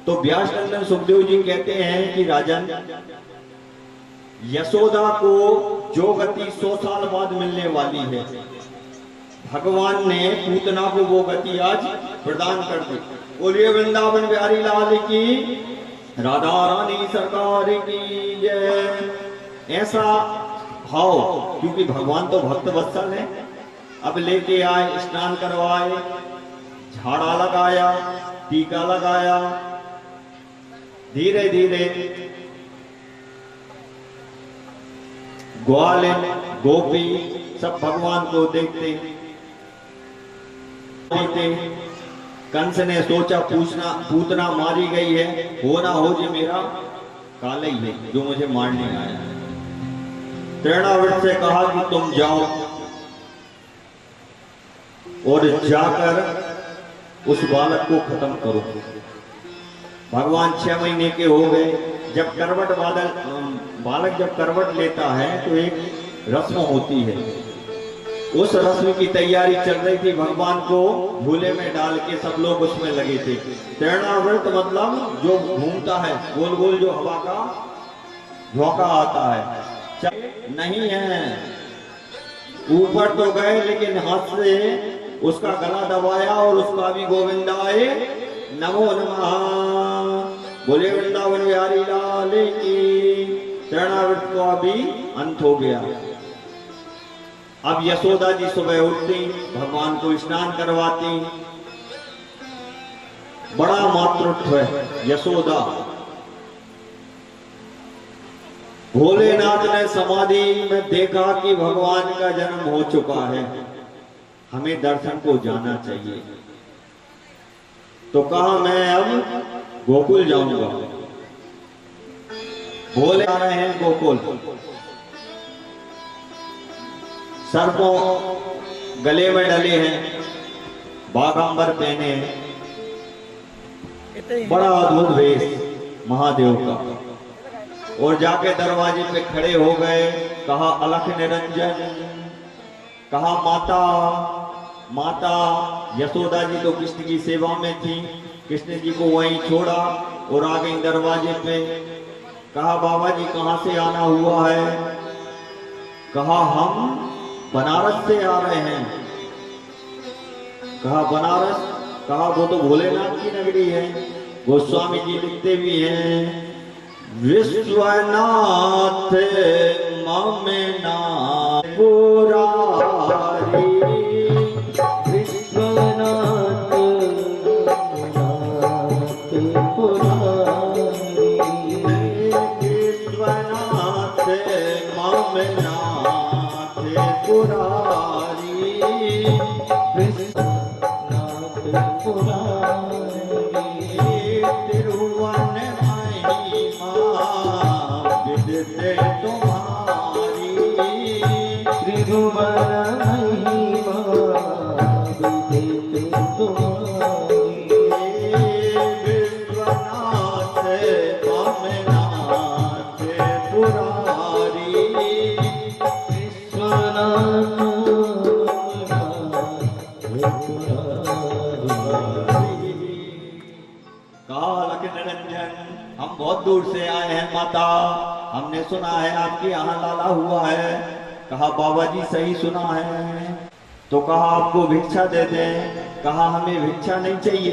तो व्यास नंदन सुखदेव जी कहते हैं कि राजन, यशोदा को जो गति 100 साल बाद मिलने वाली है, भगवान ने पूतना को वो गति आज प्रदान कर दी। बोलिए वृंदावन बिहारी लाल की, राधा रानी सरकार की जय। ऐसा भाव, क्योंकि भगवान तो भक्त वत्सल है। अब लेके आए, स्नान करवाए, झाड़ा लगाया, टीका लगाया, धीरे धीरे ग्वाल गोपी सब भगवान को देखते। कंस ने सोचा पूतना मारी गई है, हो ना हो जो मेरा काल ही है जो मुझे मारने आया। तृणावृत से कहा कि तुम जाओ और जाकर उस बालक को खत्म करो। भगवान 6 महीने के हो गए। जब करवट बालक जब करवट लेता है तो एक रस्म होती है, उस रस्म की तैयारी चल रही थी। भगवान को झूले में डाल के सब लोग उसमें लगे थे। तृणावृत मतलब जो घूमता है, गोल गोल जो हवा का झोंका आता है, नहीं है। ऊपर तो गए लेकिन हाथ से उसका गला दबाया और उसका भी गोविंदाए नमो नमः। बोले वृंदावन बिहारी लाल की। तृणावृत को अभी अंत हो गया। अब यशोदा जी सुबह उठती, भगवान को स्नान करवाती। बड़ा मातृत्व है यशोदा। भोलेनाथ ने समाधि में देखा कि भगवान का जन्म हो चुका है, हमें दर्शन को जाना चाहिए। तो कहा मैं अब गोकुल जाऊंगा। भोले आ रहे हैं गोकुल। सर्पों गले में डले हैं, बागांबर पहने हैं, बड़ा अद्भुत वेश महादेव का। और जाके दरवाजे पे खड़े हो गए। कहा अलख निरंजन, कहा माता माता। यशोदा जी तो कृष्ण की सेवा में थी, कृष्ण जी को वहीं छोड़ा और आ गई दरवाजे पे। कहा बाबा जी कहाँ से आना हुआ है? कहा हम बनारस से आ रहे हैं। कहा बनारस? कहा वो तो भोलेनाथ की नगरी है। गोस्वामी जी लिखते भी हैं, विश्वनाथ ममनाथ पुरारी, विश्वनाथ पुरारी, विश्वनाथ ममनाथ पुरारी, विश्वनाथ पुरारी, तिरुवन विदिते तुम्हारी, त्रिभुवन महिमा विदिते तुम्हारी, विश्वनाथ ममनाथ पुरारी, विश्वनाथ कालक निरंजन, हम बहुत दूर से आए हैं माता, हमने सुना है आपके यहाँ लाला हुआ है। कहा बाबा जी सही सुना है। तो कहा आपको भिक्षा दे दें? कहा हमें भिक्षा नहीं चाहिए।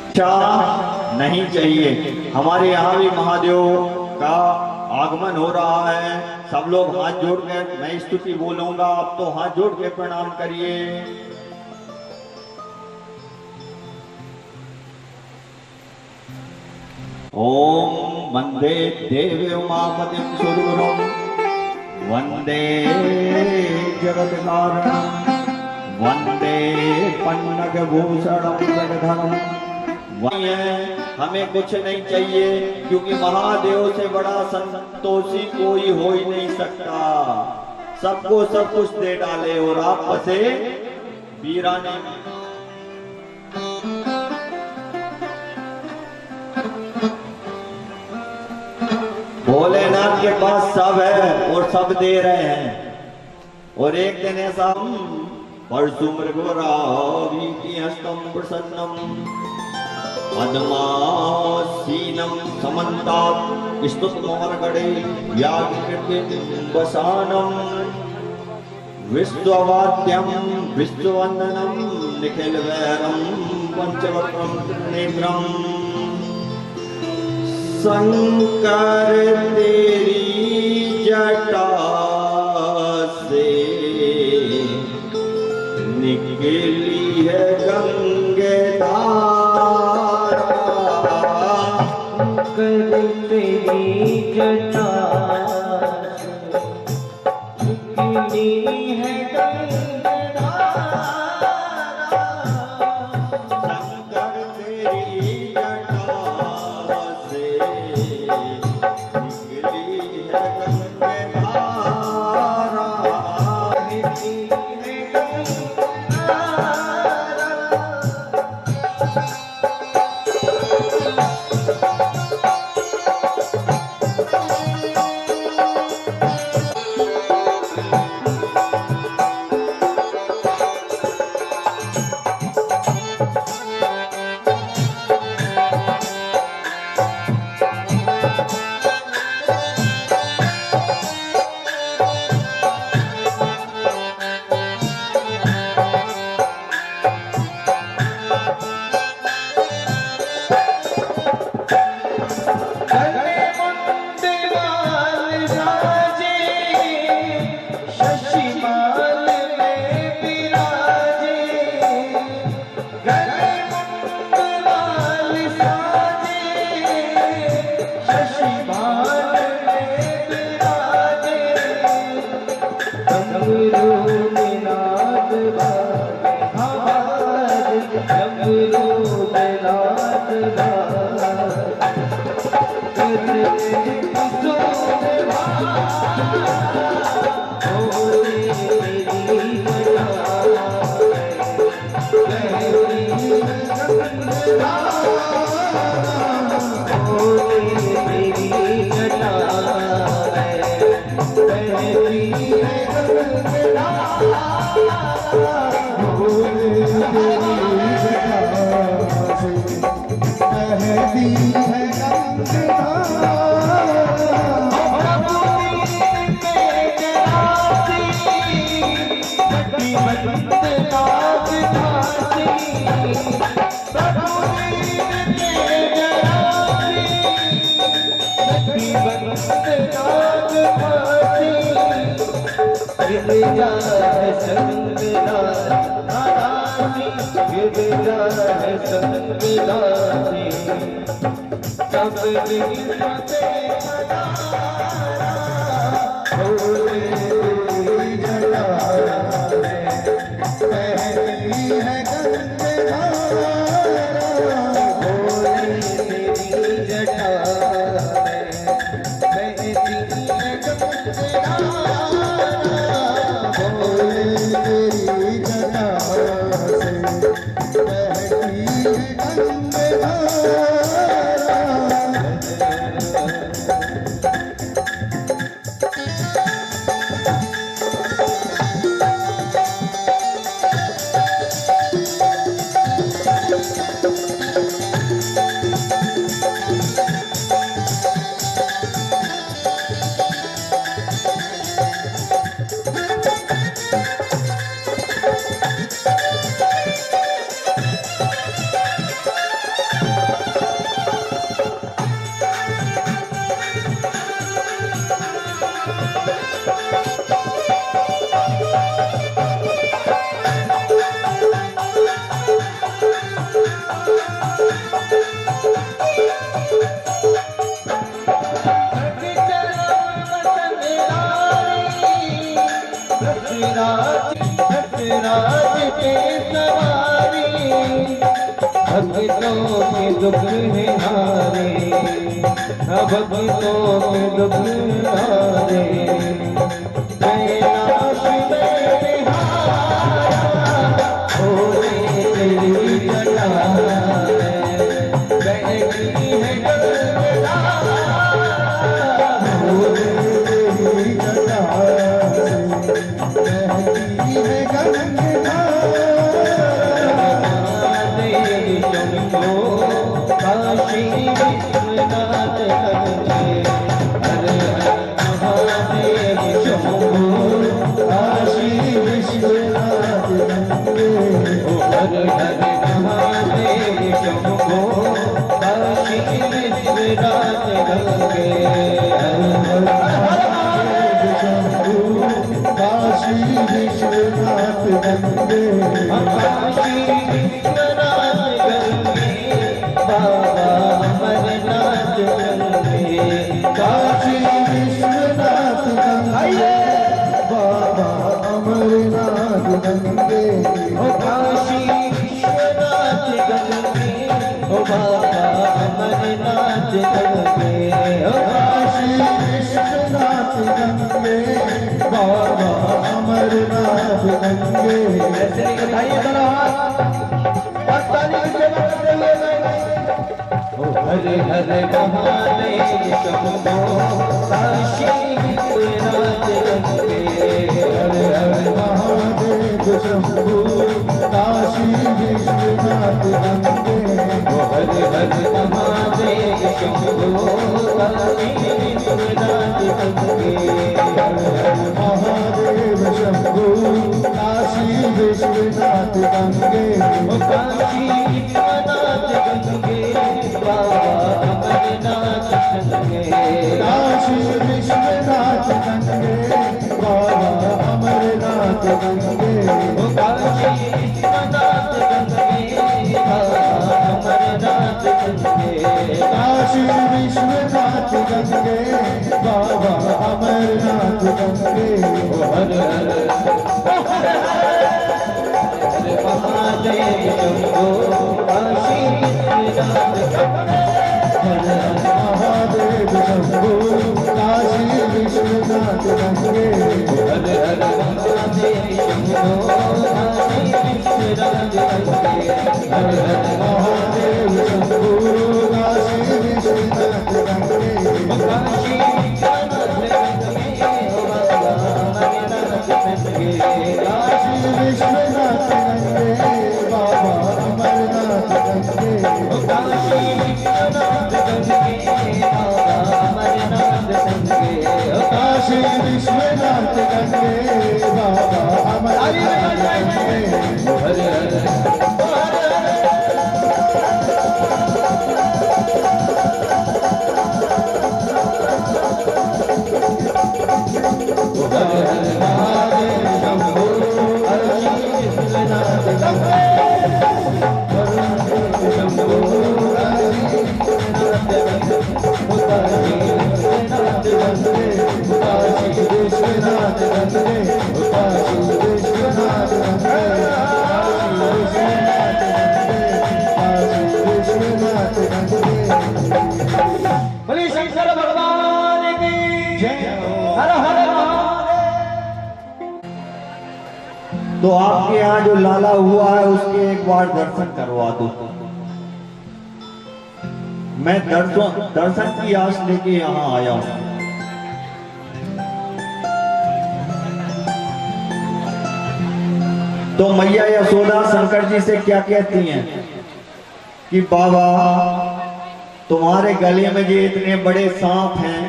भिक्षा नहीं चाहिए। हमारे यहाँ भी महादेव का आगमन हो रहा है। सब लोग हाथ जोड़ के, मैं स्तुति बोलूंगा, आप तो हाथ जोड़ के प्रणाम करिए। ओम वंदे देवी उमापतिं सुरगुरुं, वंदे जगत्कारणं, वंदे पन्नगभूषणं जगधरं। हमें कुछ नहीं चाहिए, क्योंकि महादेव से बड़ा संतोषी कोई हो ही नहीं सकता। सबको सब कुछ दे डाले और आप फंसे वीराने में। भोलेनाथ के पास सब है और सब दे रहे हैं। और एक दिन ऐसा परशु मृगवरावीति हस्तं प्रसन्नं पद्मासीनं समन्तात् स्तुतमोहरगणे व्याघ्रकृतिम्बसानं विश्ववाद्यं विश्ववन्दनं निखिलवैरं पंचवक्त्रं त्रिनेत्रं शंकर तेरी जटा से निकली है गंगे धारा, शंकर तेरी जटा से निकली है गंगे धारा, शंकर तेरी जटा से निकली है गंगे धारा, निकली है गंगे धारा। गले मुंडवाल राजे, शशिमाल में विराजे। गले मुंडवाल साजे, शशिमाल में विराजे। डमरू में नाद बाजे, डमरू में नाद बाजे। भक्तों के दुख है हारे, भक्तों के दुख हारे। कैलाश में बिहारा, भोले तेरी जटा बहती है गंगा, भोले तेरी जटा बहती है गंगा। विश्वनाथ गंगे हर हर महादेव शंभो काशी विश्वनाथ गंगे हर हर महादेव शंभो काशी विश्वनाथ गंगे हर हर महादेव शंभो काशी विश्वनाथ गंगे काशी विश्वनाथ गंगे बाबा अमरनाथ गंगे काशी विश्वनाथ गंगे बाबा अमरनाथ गंगे काशी विश्वनाथ गंगे बाबा अमरनाथ गंगे काशी विश्वनाथ गंगे बाबा अमरनाथ गंगे। ऐसे नहीं बताइए हर हर महादेव शंभो काशी विश्वनाथ गंगे हर हर महादेव शंभो काशी विश्वनाथ गंगे हर हर महादेव शंभो काशी विश्वनाथ गंगे हर हर महादेव शंभो काशी विश्वनाथ गंगे काशी विश्वनाथ गंगे बाबा अमरनाथ गंगे काशी विश्वनाथ गंगे बाबा अमरनाथ गंगे काशी विश्वनाथ गंगे बाबा अमरनाथ गंगे काशी विश्वनाथ गंगे बाबा अमरनाथ गंगे हर हर महादेव शंभो काशी विश्वनाथ गंगे हर हर महादेव शंभो काशी विश्वनाथ गंगे हर हर महादेव शंभो काशी विश्वनाथ गंगे हर हर महादेव शंभो काशी विश्वनाथ गंगे काशी विश्वनाथ गंगे बाबा अमरनाथ गंगे काशी विश्वनाथ गंगे बाबा अमरनाथ गंगे काशी विश्वनाथ गंगे बाबा अमरनाथ गंगे काशी विश्वनाथ गंगे बाबा अमरनाथ गंगे हर हर महादेव शंभो काशी विश्वनाथ गंगे शंभो काशी विश्वनाथ गंगे काशी विश्वनाथ गंगे काशी विश्वनाथ गंगे काशी विश्वनाथ गंगे काशी विश्वनाथ गंगे। बोलिए शंकर भगवान की जय। हर हर तो आपके यहाँ जो लाला हुआ है उसके एक बार दर्शन करवा दो। मैं दर्शन की आस लेके यहाँ आया हूँ। तो मैया यशोदा शंकर जी से क्या कहती हैं कि बाबा तुम्हारे गले में ये इतने बड़े सांप हैं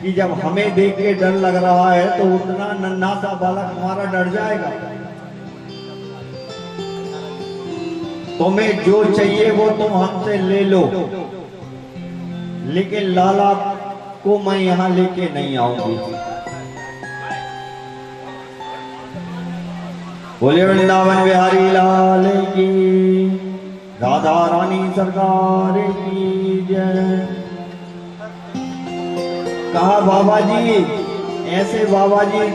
कि जब हमें देख के डर लग रहा है तो उतना नन्हा सा बालक हमारा डर जाएगा। तुम्हें जो चाहिए वो तुम हमसे ले लो, लेकिन लाला को मैं यहाँ लेके नहीं आऊंगी। बोले वृंदावन बिहारी लाल की, राधा रानी सरकार की जय। कहा बाबा जी, ऐसे बाबा जी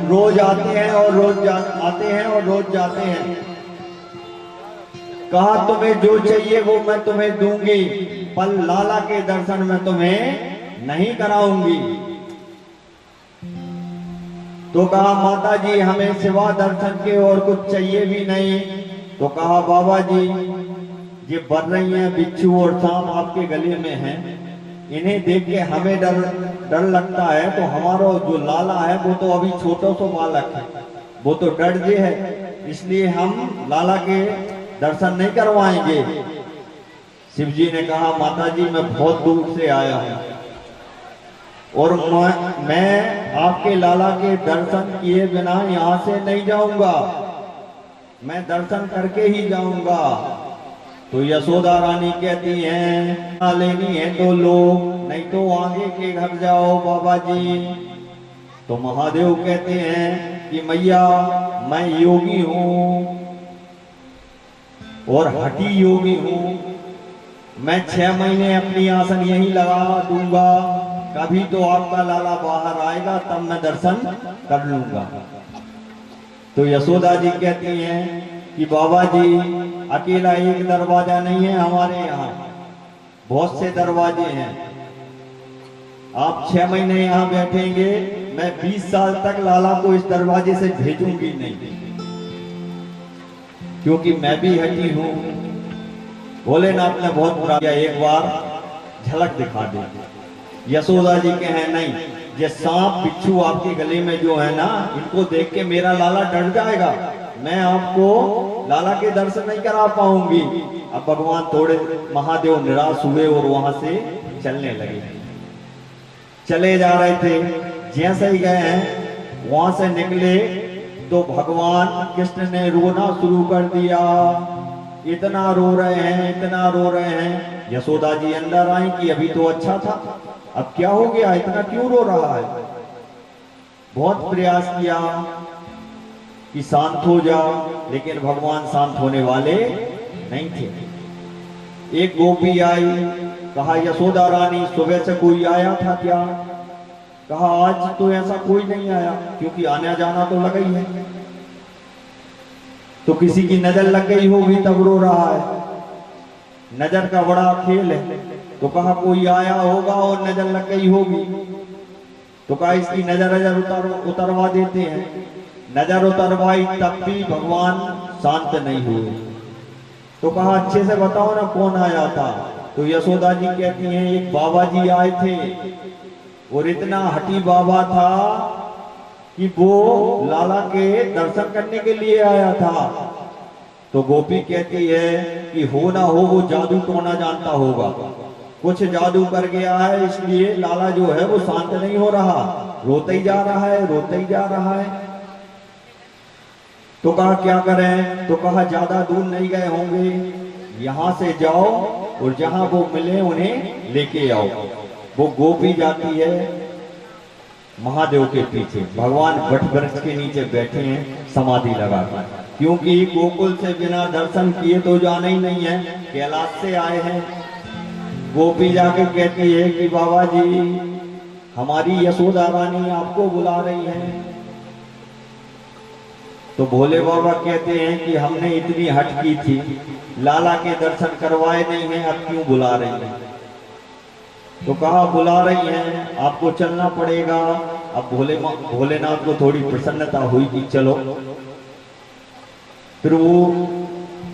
रोज आते हैं और रोज आते हैं और रोज जाते हैं। कहा तुम्हें जो चाहिए वो मैं तुम्हें दूंगी, पर लाला के दर्शन में तुम्हें नहीं कराऊंगी। तो कहा माता जी हमें सिवा दर्शन के और कुछ चाहिए भी नहीं। तो कहा बाबा जी ये बढ़ रही हैं बिच्छू और सांप आपके गले में हैं, इन्हें देख के हमें डर लगता है। तो हमारा जो लाला है वो तो अभी छोटा सा बालक है, वो तो डर जे है, इसलिए हम लाला के दर्शन नहीं करवाएंगे। शिव जी ने कहा माता जी मैं बहुत दूर से आया हूं और मैं आपके लाला के दर्शन किए बिना यहां से नहीं जाऊंगा, मैं दर्शन करके ही जाऊंगा। तो यशोदा रानी कहती हैं ना लेनी है तो लो, नहीं तो आगे के घर जाओ बाबा जी। तो महादेव कहते हैं कि मैया मैं योगी हूं और हठी योगी हूं, मैं 6 महीने अपनी आसन यहीं लगा दूंगा, कभी तो आपका लाला बाहर आएगा तब मैं दर्शन कर लूंगा। तो यशोदा जी कहती हैं कि बाबा जी अकेला एक दरवाजा नहीं है हमारे यहाँ, बहुत से दरवाजे हैं। आप 6 महीने यहाँ बैठेंगे, मैं 20 साल तक लाला को इस दरवाजे से भेजूंगी नहीं, क्योंकि मैं भी हटी हूं। भोलेनाथ ने बहुत बुरा किया, एक बार झलक दिखा दे। यशोदा जी के हैं नहीं, ये सांप बिच्छू आपके गले में जो है ना, इनको देख के मेरा लाला डर जाएगा, मैं आपको लाला के दर्शन नहीं करा पाऊंगी। अब भगवान थोड़े महादेव निराश हुए और वहां से चलने लगे। चले जा रहे थे, जैसे ही गए हैं वहां से निकले तो भगवान कृष्ण ने रोना शुरू कर दिया। इतना रो रहे हैं, इतना रो रहे हैं। यशोदा जी अंदर आई कि अभी तो अच्छा था, अब क्या हो गया, इतना क्यों रो रहा है। बहुत प्रयास किया कि शांत हो जा, लेकिन भगवान शांत होने वाले नहीं थे। एक गोपी आई, कहा यशोदा रानी सुबह से कोई आया था क्या? कहा आज तो ऐसा कोई नहीं आया, क्योंकि आना जाना तो लगा ही है, तो किसी की नजर लग गई होगी तब रो रहा है। नजर का बड़ा खेल है। तो कहा कोई आया होगा और नजर लग गई होगी, तो कहा इसकी नजर उतरवा देते हैं। नजर उतरवाई तब भी भगवान शांत नहीं हुए। तो कहा अच्छे से बताओ ना कौन आया था। तो यशोदा जी कहती हैं एक बाबा जी आए थे, और इतना हठी बाबा था कि वो लाला के दर्शन करने के लिए आया था। तो गोपी कहती है कि हो ना हो वो जादू टोना जानता होगा, कुछ जादू कर गया है, इसलिए लाला जो है वो शांत नहीं हो रहा, रोते ही जा रहा है, रोते ही जा रहा है। तो कहा क्या करें? तो कहा ज्यादा दूर नहीं गए होंगे, यहां से जाओ और जहां वो मिले उन्हें लेके आओ। वो गोपी जाती है महादेव के पीछे, भगवान वट वृक्ष के नीचे बैठे हैं समाधि लगा कर, क्योंकि गोकुल से बिना दर्शन किए तो जाना ही नहीं है, कैलाश से आए हैं। गोपी जाके कहती है कि बाबा जी हमारी यशोदा रानी आपको बुला रही है। तो भोले बाबा कहते हैं कि हमने इतनी हट की थी, लाला के दर्शन करवाए नहीं हैं, अब क्यों बुला रही हैं? तो कहा बुला रही हैं, आपको चलना पड़ेगा। अब भोलेनाथ को थोड़ी प्रसन्नता हुई कि चलो, फिर वो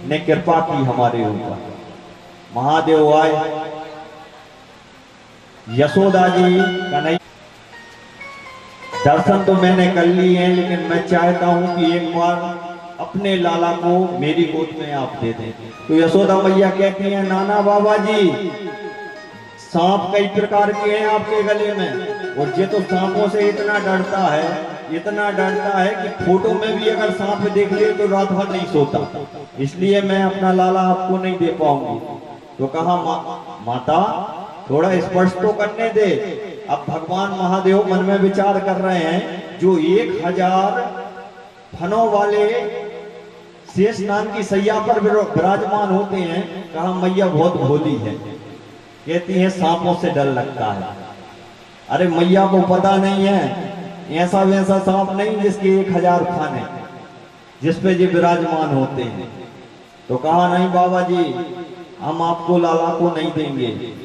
ने कृपा की हमारे ऊपर। महादेव आए, यशोदा जी का नहीं दर्शन तो मैंने कर लिए हैं, लेकिन मैं चाहता हूं कि एक बार अपने लाला को मेरी गोद में आप दे दें। तो यशोदा मैया कहती हैं नाना बाबा जी सांप कई प्रकार के हैं आपके गले में, और ये तो सांपों से इतना डरता है, इतना डरता है कि फोटो में भी अगर सांप देख ले तो रात भर नहीं सोता, इसलिए मैं अपना लाला आपको नहीं दे पाऊंगी। तो कहा माता थोड़ा स्पर्श तो करने दे। अब भगवान महादेव मन में विचार कर रहे हैं, जो 1000 फनों वाले शेष नाग की सैया पर विराजमान होते हैं, कहा मैया बहुत भोली है, कहती है सांपों से डर लगता है। अरे मैया को पता नहीं है ऐसा वैसा सांप नहीं जिसके 1000 फन है, जिसपे ये विराजमान होते हैं। तो कहा नहीं बाबा जी हम आपको लाला को नहीं देंगे।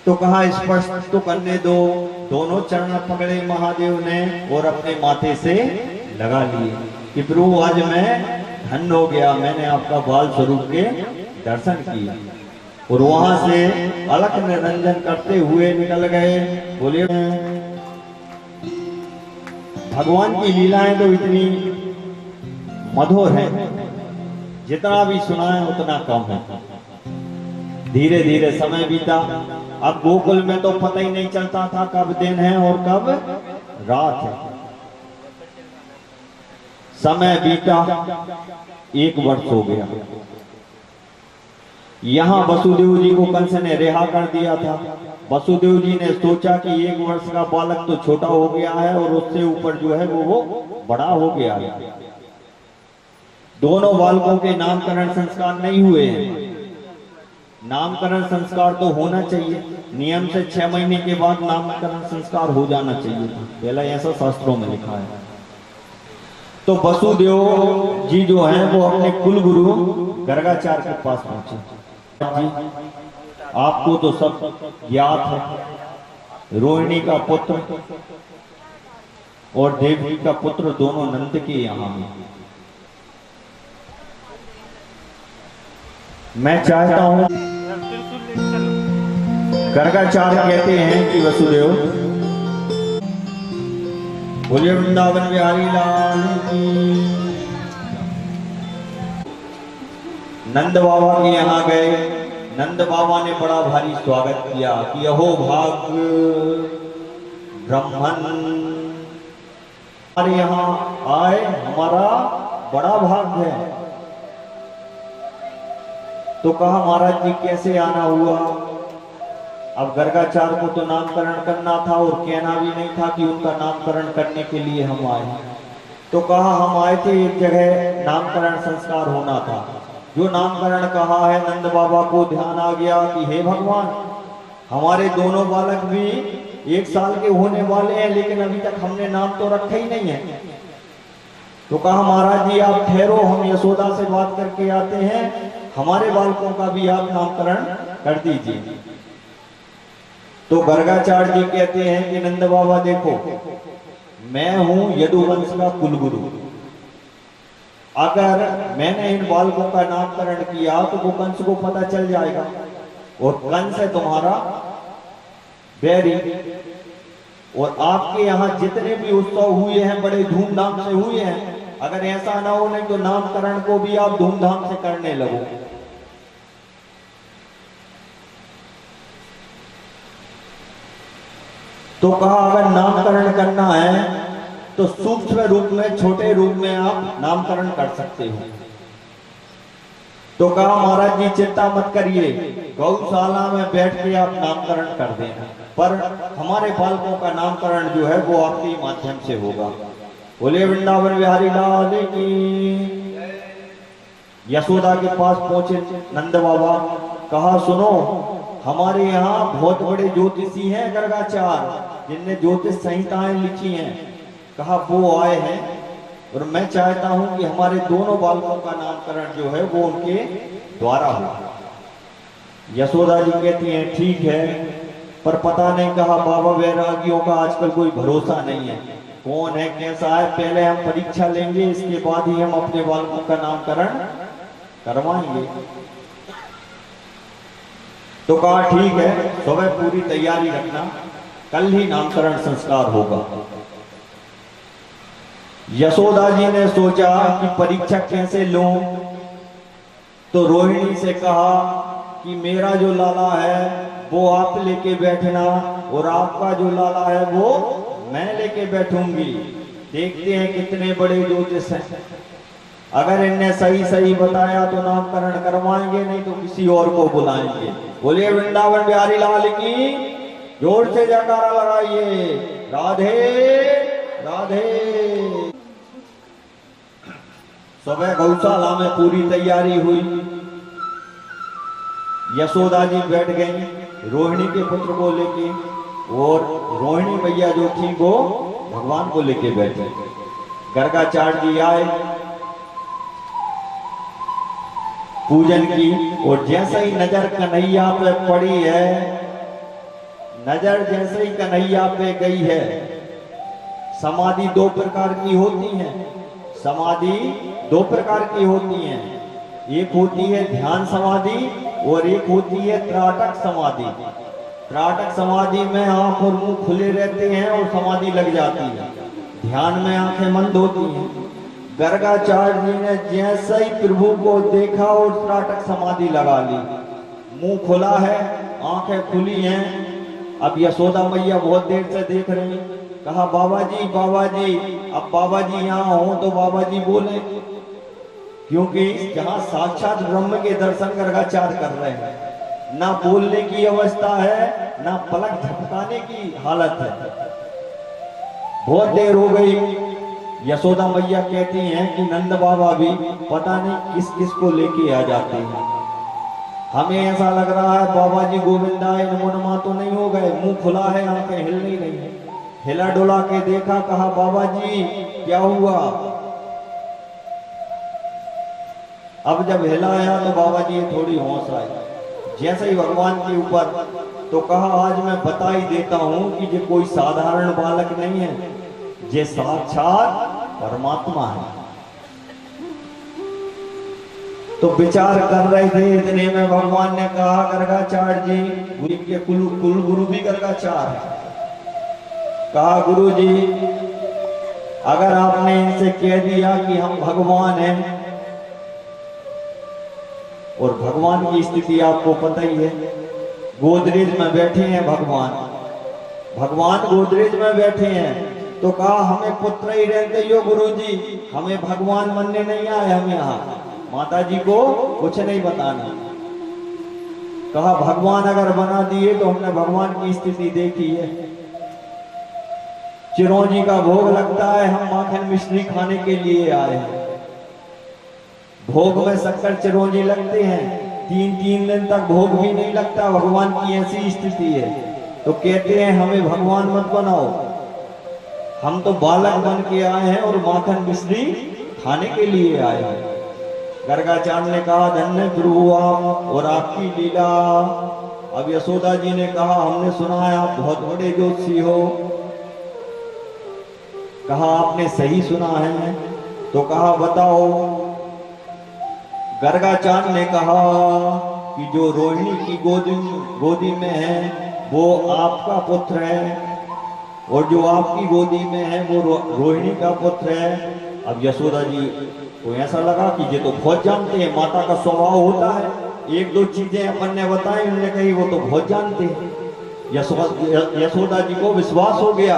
तो कहा स्पर्श तो करने दो। दोनों चरण पकड़े महादेव ने और अपने माथे से लगा लिए कि प्रभु आज मैं धन्य हो गया, मैंने आपका बाल स्वरूप के दर्शन किए। और वहां से अलख निरंजन करते हुए निकल गए। बोले भगवान की लीलाएं तो इतनी मधुर है, जितना भी सुनाए उतना कम है। धीरे धीरे समय बीता। अब गोकुल में तो पता ही नहीं चलता था कब दिन है और कब रात है। समय बीता, 1 वर्ष हो गया। यहां वसुदेव जी को कंस ने रिहा कर दिया था। वसुदेव जी ने सोचा कि 1 वर्ष का बालक तो छोटा हो गया है और उससे ऊपर जो है वो बड़ा हो गया है। दोनों बालकों के नामकरण संस्कार नहीं हुए हैं। नामकरण संस्कार तो होना चाहिए, नियम से 6 महीने के बाद नामकरण संस्कार हो जाना चाहिए, पहला ऐसा शास्त्रों में लिखा है। तो वसुदेव जी जो हैं वो अपने कुल गुरु गर्गाचार्य के पास पहुंचे। जी, आपको तो सब ज्ञात है, रोहिणी का पुत्र और देवी का पुत्र दोनों नंद के यहाँ हैं। मैं चाहता हूं, गर्गाचार्य कहते हैं कि वसुदेव, बोलिए वृंदावन बिहारी लाल की। नंद बाबा के यहाँ गए। नंद बाबा ने बड़ा भारी स्वागत किया कि अहो भाग्य ब्राह्मण, हमारे यहाँ आए, हमारा बड़ा भाग्य है। तो कहा महाराज जी कैसे आना हुआ? अब गर्गाचार्य को तो नामकरण करना था और कहना भी नहीं था कि उनका नामकरण करने के लिए हम आए। तो कहा हम आए थे एक जगह, नामकरण संस्कार होना था। जो नामकरण कहा है, नंद बाबा को ध्यान आ गया कि हे भगवान, हमारे दोनों बालक भी 1 साल के होने वाले हैं, लेकिन अभी तक हमने नाम तो रखा ही नहीं है। तो कहा महाराज जी आप ठहरो, हम यशोदा से बात करके आते हैं, हमारे बालकों का भी आप नामकरण कर दीजिए। तो गर्गाचार्य जी कहते हैं कि नंद बाबा देखो, मैं हूं यदुवंश का कुलगुरु। अगर मैंने इन बालकों का नामकरण किया तो वो कंस को पता चल जाएगा और कंस है तुम्हारा बैरी। और आपके यहाँ जितने भी उत्सव हुए हैं बड़े धूमधाम से हुए हैं, अगर ऐसा ना हो नहीं तो नामकरण को भी आप धूमधाम से करने लगो। तो कहा अगर नामकरण करना है तो सूक्ष्म रूप में, छोटे रूप में आप नामकरण कर सकते हो। तो कहा महाराज जी चिंता मत करिए, गौशाला में बैठ के आप नामकरण कर देना, पर हमारे बालकों का नामकरण जो है वो आपके माध्यम से होगा। बोले वृंदावन बिहारी लाल की। यशोदा के पास पहुंचे नंद बाबा, कहा सुनो, हमारे यहाँ बहुत बड़े ज्योतिषी हैं गर्गाचार्य, जिनने ज्योतिष संहिताएं लिखी हैं। कहा वो आए हैं और मैं चाहता हूं कि हमारे दोनों बालकों का नामकरण जो है वो उनके द्वारा हो। यशोदा जी कहती हैं ठीक है, पर पता नहीं, कहा बाबा वैरागियों का आजकल कोई भरोसा नहीं है, कौन है कैसा है, पहले हम परीक्षा लेंगे, इसके बाद ही हम अपने बालकों का नामकरण करवाएंगे। तो कहा ठीक है, सुबह पूरी तैयारी रखना, कल ही नामकरण संस्कार होगा। यशोदा जी ने सोचा कि परीक्षा कैसे लूं, तो रोहिणी से कहा कि मेरा जो लाला है वो आप लेके बैठना और आपका जो लाला है वो मैं लेके बैठूंगी। देखते हैं कितने बड़े ज्योतिष हैं, अगर इनने सही सही बताया तो नामकरण करवाएंगे, नहीं तो किसी और को बुलाएंगे। बोलिए वृंदावन बिहारी लाल की, जोर से जयकारा लगाइए, राधे राधे। सुबह गौशाला में पूरी तैयारी हुई। यशोदा जी बैठ गई रोहिणी के पुत्र को लेके, और रोहिणी मैया जो थी वो भगवान को लेके बैठी। गर्गाचार्य जी आए, पूजन की, और जैसे ही नजर कन्हैया पे पड़ी है, नजर जैसे ही कन्हैया पे गई है, समाधि 2 प्रकार की होती है। समाधि 2 प्रकार की होती है, एक होती है ध्यान समाधि और एक होती है त्राटक समाधि। त्राटक समाधि में आंख और मुंह खुले रहते हैं और समाधि लग जाती है, ध्यान में आंखें बंद होती हैं। गर्गाचार्य जी ने जैसे ही प्रभु को देखा और त्राटक समाधि लगा ली, मुंह खुला है, आंखें खुली हैं। अब यशोदा मैया बहुत देर से देख रही। कहा बाबा जी बाबा जी। अब बाबा जी यहाँ हो तो बाबा जी बोले, क्योंकि जहां साक्षात ब्रह्म के दर्शन गर्गाचार्य कर रहे हैं, ना बोलने की अवस्था है, ना पलक झपकाने की हालत है। बहुत देर हो गई। यशोदा मैया कहती हैं कि नंद बाबा भी पता नहीं किस किस को लेके आ जाते हैं। हमें ऐसा लग रहा है बाबा जी गोविंदाय नमो नमः तो नहीं हो गए। मुंह खुला है, आंखें हिल नहीं रही है। हिला डुला के देखा, कहा बाबा जी क्या हुआ। अब जब हिलाया तो बाबा जी थोड़ी होश आई। जैसे ही भगवान के ऊपर, तो कहा आज मैं बता ही देता हूं कि ये कोई साधारण बालक नहीं है, ये साक्षात परमात्मा है। तो विचार कर रहे थे, इतने में भगवान ने कहा गर्गाचार्य जी, गुरु के कुल गुरु भी गर्गाचार्य है। कहा गुरु जी अगर आपने इनसे कह दिया कि हम भगवान हैं, और भगवान की स्थिति आपको पता ही है, गोदरेज में बैठे हैं भगवान, भगवान गोदरेज में बैठे हैं। तो कहा हमें पुत्र ही रहते हो गुरु जी, हमें भगवान बनने नहीं आए, हम यहाँ माता जी को कुछ नहीं बताना। कहा भगवान अगर बना दिए तो हमने भगवान की स्थिति देखी है। चिरौंजी का भोग लगता है, हम माखन मिश्री खाने के लिए आए हैं। भोग में शक्कर चिरौंजी लगते हैं, 3 दिन तक भोग भी नहीं लगता। भगवान की ऐसी स्थिति है। तो कहते हैं हमें भगवान मत बनाओ, हम तो बालक बन के आए हैं और माखन मिश्री खाने के लिए आए हैं। गर्गाचार्य ने कहा धन्य प्रभु आप और आपकी लीला। अब यशोदा जी ने कहा हमने सुना है आप बहुत बड़े ज्योतिषी हो। कहा आपने सही सुना है। तो कहा बताओ। गर्गाचार्य ने कहा कि जो रोहिणी की गोदी में है वो आपका पुत्र है, और जो आपकी गोदी में है वो रोहिणी का पुत्र है। अब यशोदा जी को ऐसा लगा कि ये तो बहुत जानते हैं, माता का स्वभाव होता है, 1-2 चीजें अपन ने बताई, उन्होंने कही वो तो बहुत जानते हैं। यशोदा जी को विश्वास हो गया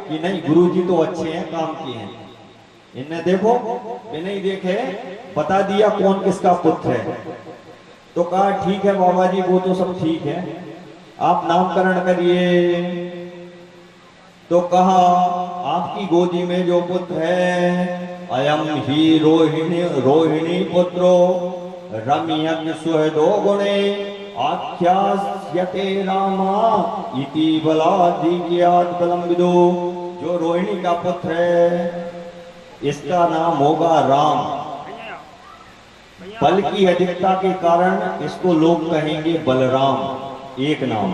कि नहीं गुरु जी तो अच्छे हैं, काम किए हैं। इन्हें देखो बिना ही देखे बता दिया कौन किसका पुत्र है। तो कहा ठीक है बाबा जी वो तो सब ठीक है, आप नामकरण करिए। तो कहा आपकी गोदी में जो पुत्र है अयम ही रोहिणी पुत्रो रम्यज्ञ सुहृदो गुणे आख्यास्यते रामा इति बलाधिक्यात् बलम विदो। जो रोहिणी का पुत्र है इसका नाम होगा राम। बल की अधिकता के कारण इसको लोग कहेंगे बलराम, एक नाम।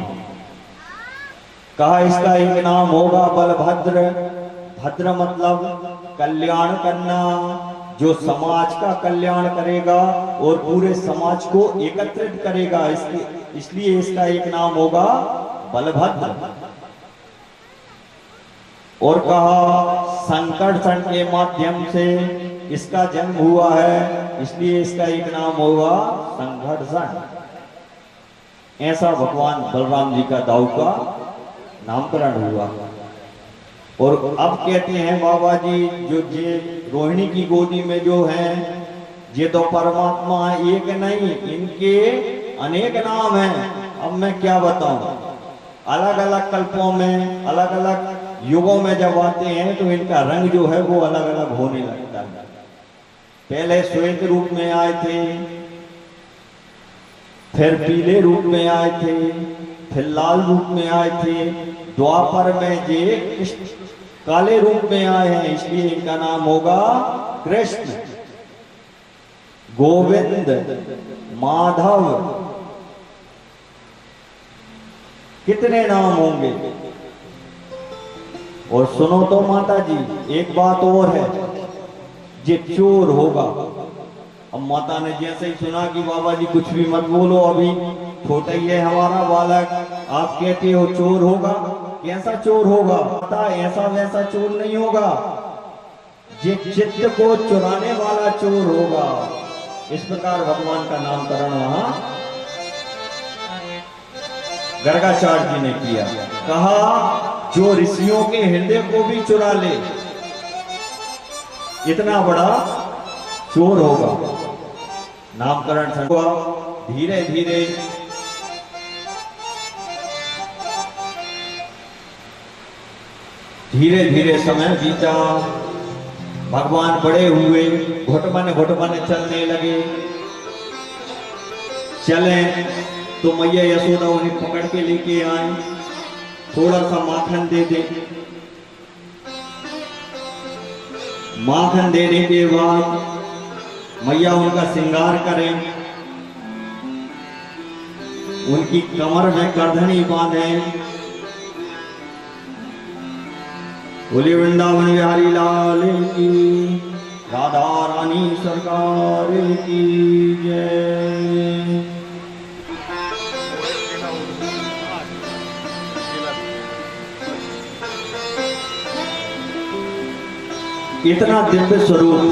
कहा इसका एक नाम होगा बलभद्र। भद्र मतलब कल्याण करना, जो समाज का कल्याण करेगा और पूरे समाज को एकत्रित करेगा, इसलिए इसका एक नाम होगा बलभद्र। और कहा संकर्षण के माध्यम से इसका जन्म हुआ है, इसलिए इसका एक नाम होगा संघर्षण। ऐसा भगवान बलराम जी का दाऊ का नामकरण हुआ। और अब कहते हैं बाबा जी जो ये रोहिणी की गोदी में जो है ये तो परमात्मा एक नहीं, इनके अनेक नाम हैं। अब मैं क्या बताऊं, अलग अलग कल्पों में अलग अलग युगों में जब आते हैं तो इनका रंग जो है वो अलग अलग होने लगता है। पहले श्वेत रूप में आए थे, फिर पीले रूप में आए थे, फिर लाल रूप में आए थे, द्वापर में ये कृष्ण काले रूप में आए हैं, इसलिए इनका नाम होगा कृष्ण, गोविंद, माधव। कितने नाम होंगे। और सुनो तो माता जी एक बात और है, ये चोर होगा। अब माता ने जैसे ही सुना कि बाबा जी कुछ भी मत बोलो, अभी छोटा ही है हमारा बालक, आप कहते हो चोर होगा, कैसा चोर होगा। माता ऐसा वैसा चोर नहीं होगा, ये चित्त को चुराने वाला चोर होगा। इस प्रकार भगवान का नामकरण वहां गर्गाचार्य जी ने किया। कहा जो ऋषियों के हृदय को भी चुरा ले, इतना बड़ा चोर होगा। नामकरण हुआ। धीरे धीरे धीरे धीरे समय बीता। भगवान बड़े हुए, घुटमन चलने लगे। चले तो मैया यशोदा उन्हें पकड़ के लेके आए, थोड़ा सा माखन दे दे। माखन देने के बाद मैया उनका श्रृंगार करें, उनकी कमर में करधनी बांधे। बोले वृंदावन बिहारी लाल की, राधा रानी सरकार की जय। इतना दिव्य स्वरूप,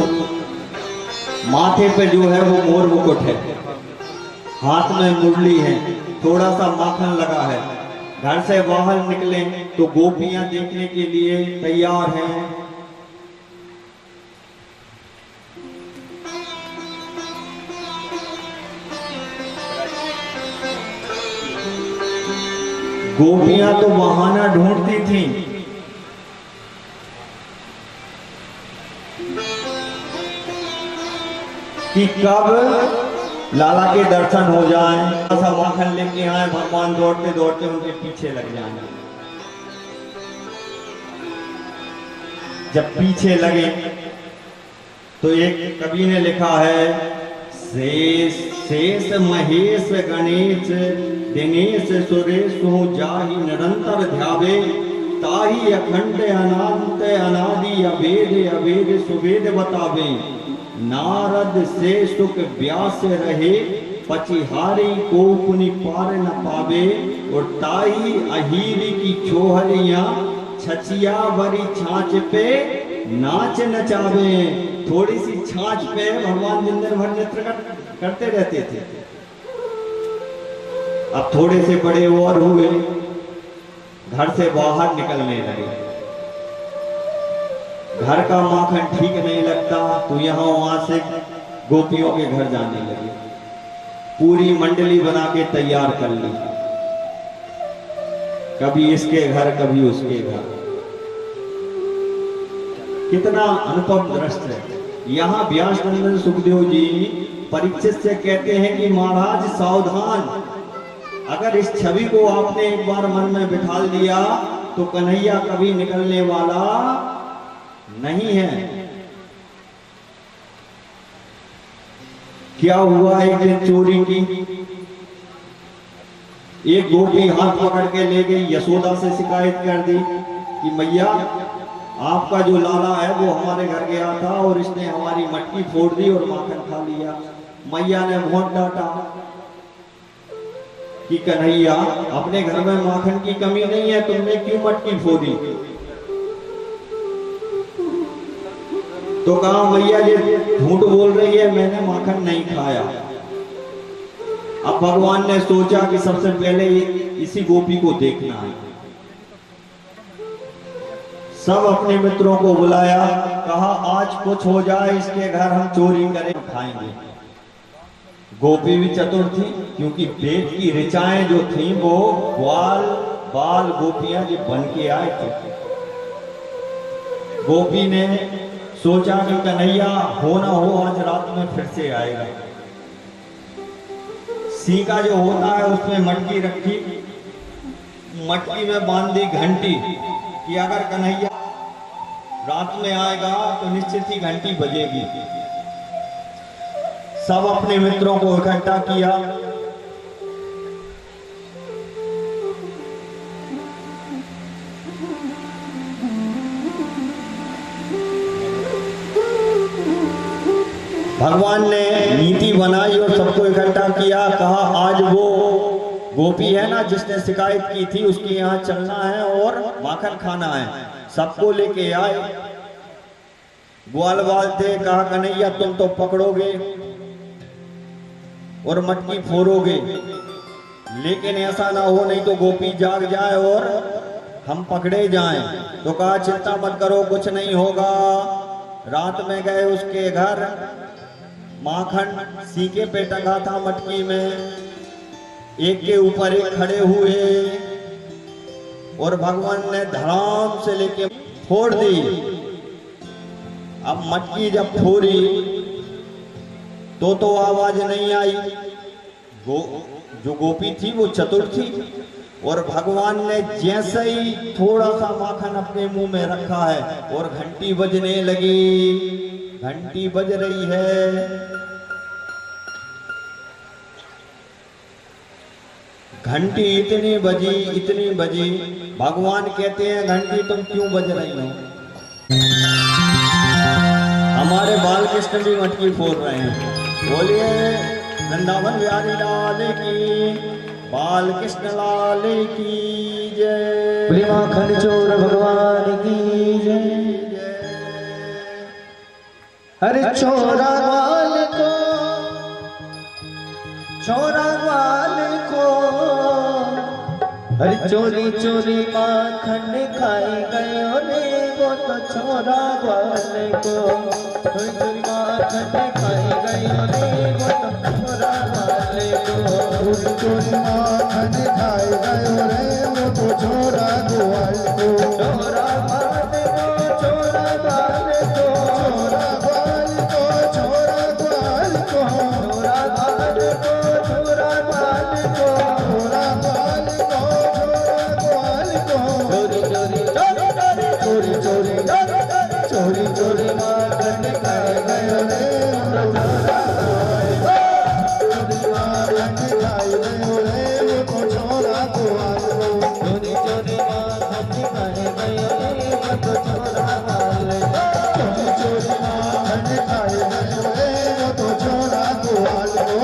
माथे पे जो है वो मोर मुकुट है, हाथ में मुरली है, थोड़ा सा माखन लगा है। घर से बाहर निकले तो गोपियां देखने के लिए तैयार हैं। गोपियां तो बहाना ढूंढती थीं कि कब लाला के दर्शन हो जाएं, ऐसा माखन लेके आए, भगवान दौड़ते दौड़ते उनके पीछे लग जाएं। जब पीछे लगे तो एक कवि ने लिखा है, शेष महेश गणेश दिनेश सुरेश हो जाहि निरंतर ध्यावे, ताहि अखंड अनंत अनादि अभेद अभेद सुवेद बतावे। नारद से सुख व्यास रहे, पचिहारी को पुनि पार न पावे। और ताई अहीरी की छोहरियां, छचिया बरी छाछ पे नाच नचावे। थोड़ी सी छाछ पे भगवान दिन भर नृत्य करते रहते थे। अब थोड़े से बड़े और हुए, घर से बाहर निकलने लगे। घर का माखन ठीक नहीं लगता तो यहाँ वहां से गोपियों के घर जाने लगे। पूरी मंडली बना के तैयार कर ली, कभी इसके घर कभी उसके घर। कितना अनुपम दृश्य है। यहाँ व्यास नंदन सुखदेव जी परीक्षित से कहते हैं कि महाराज सावधान, अगर इस छवि को आपने एक बार मन में बिठा लिया तो कन्हैया कभी निकलने वाला नहीं है। क्या हुआ, एक दिन चोरी की, एक गोपी हाथ पकड़ के ले गई, यशोदा से शिकायत कर दी कि मैया आपका जो लाला है वो हमारे घर गया था और इसने हमारी मटकी फोड़ दी और माखन खा लिया। मैया ने बहुत डांटा कि कन्हैया अपने घर में माखन की कमी नहीं है, तुमने क्यों मटकी फोड़ी? तो कहा मैया ये झूठ बोल रही है, मैंने माखन नहीं खाया। अब भगवान ने सोचा कि सबसे पहले इसी गोपी को देखना है। सब अपने मित्रों को बुलाया, कहा आज कुछ हो जाए, इसके घर हम चोरी करें खाएंगे। गोपी भी चतुर थी, क्योंकि पेट की ऋचाएं जो थी वो बाल गोपियां जो बन के आए थे। गोपी ने सोचा कि कन्हैया हो ना हो आज रात में फिर से आएगा। सीका जो होता है उसमें मटकी रखी, मटकी में बांध दी घंटी कि अगर कन्हैया रात में आएगा तो निश्चित ही घंटी बजेगी। सब अपने मित्रों को इकट्ठा किया। भगवान ने नीति बनाई और सबको इकट्ठा किया। कहा आज वो गोपी है ना जिसने शिकायत की थी, उसके यहाँ चलना है और माखन खाना है। सबको लेके आए, ग्वाल बाल थे। कहा कन्हैया तुम तो पकड़ोगे और मटकी फोड़ोगे, लेकिन ऐसा ना हो, नहीं तो गोपी जाग जाए और हम पकड़े जाएं। तो कहा चिंता मत करो, कुछ नहीं होगा। रात में गए उसके घर, माखन सीके पे टंगा था मटकी में, एक के ऊपर एक खड़े हुए और भगवान ने धड़ाम से लेके फोड़ दी। अब मटकी जब फोड़ी तो आवाज नहीं आई। जो गोपी थी वो चतुर थी, और भगवान ने जैसे ही थोड़ा सा माखन अपने मुंह में रखा है और घंटी बजने लगी। घंटी बज रही है, घंटी इतनी बजी, भगवान कहते हैं घंटी तुम क्यों बज रही हो? हमारे बाल कृष्ण भी मटकी फोड़ रहे हैं। बोलिए वृंदावन बिहारी लाल की, बाल कृष्ण लाल की जय। बोले माखन चोर भगवान की जय। अरे छोरा ग्वाल को, छोरा ग्वाल को, अरे चोरी चोरी माखन खाई गयो रे वो तो छोरा ग्वाल को। चोरी चोरी माखन खाई गयो रे वो तो छोरा ग्वाल को। चोरी चोरी माखन खाई गयो रे वो तो छोरा ग्वाल को। छोरा ग्वाल को, छोरा ग्वाल को, छोरा ग्वाल को, छोरा ग्वाल को, छोरा ग्वाल को, छोरा ग्वाल को, छोरा ग्वाल को, छोरा ग्वाल को। चोरी चोरी चोरी चोरी चोरी चोरी माखन खाए गयो रे वो छोरा ग्वाल को। चोरी माखन खाए गयो रे वो छोरा ग्वाल को। चोरी चोरी माखन खाए गयो रे वो छोरा ग्वाल को। चोरी चोरी माखन खाए गयो रे वो छोरा ग्वाल को।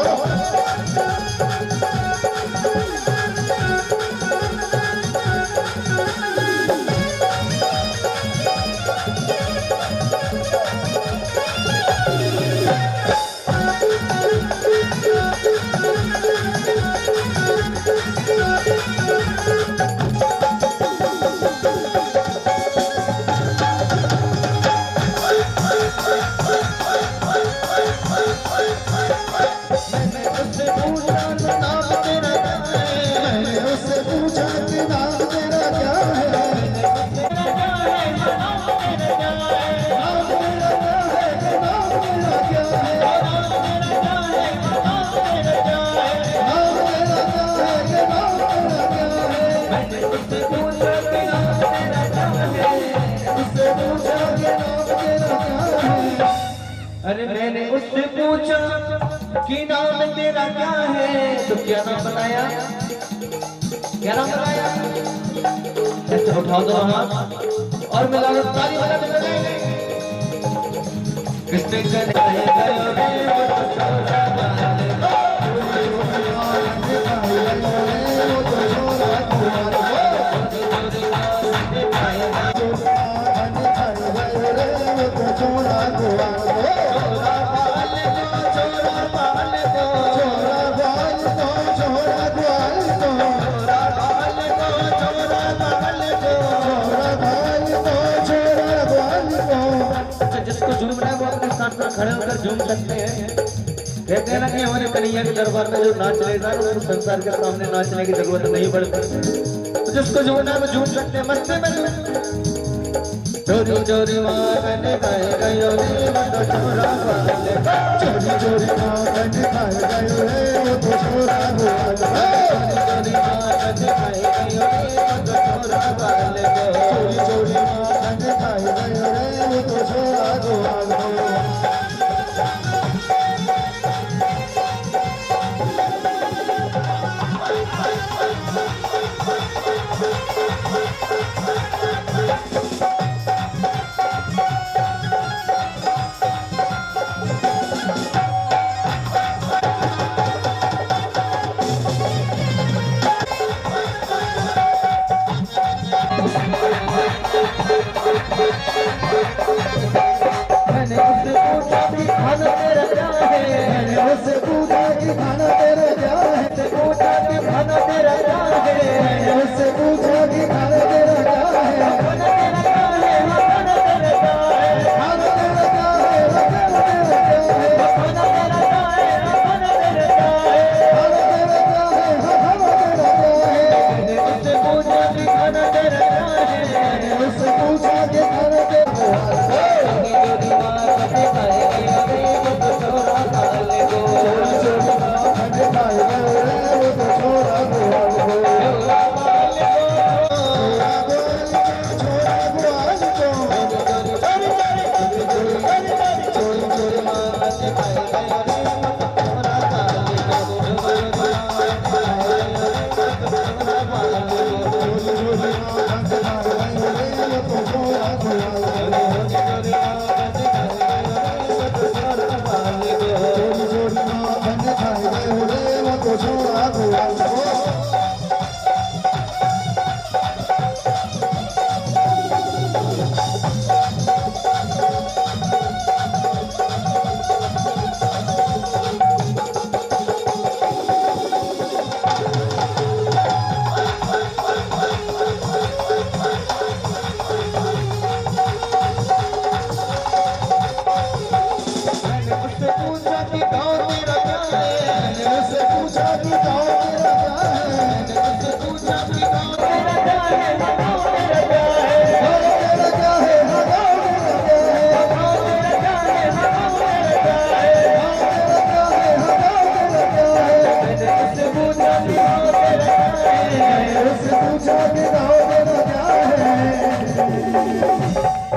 अरे मैंने उससे पूछा कि नाम तेरा क्या है, तो क्या नाम बताया? क्या नाम बताया? ऐसे उठा दो हाथ और मिला लो ताली वाला किसने चले गए रे वो तो छोरा ग्वाल खड़े होकर झूम सकते हैं। कहते हैं ना कि हमारे कन्हैया के दरबार में जो नाच लेता है उसको संसार के सामने नाचने की जरूरत नहीं पड़ती। तो जिसको झूमना है वो झूम सकते हैं, मस्ती में। चोरी चोरी माखन खाए गयो रे वो तो छोरा ग्वाल को। चोरी चोरी माखन खाए गयो रे वो तो छोरा ग्वाल को। चोरी चोरी माखन खाए गयो रे वो तो छोरा ग्वाल को। चोरी चोरी माखन खाए गयो रे वो तो छोरा ग्वाल को।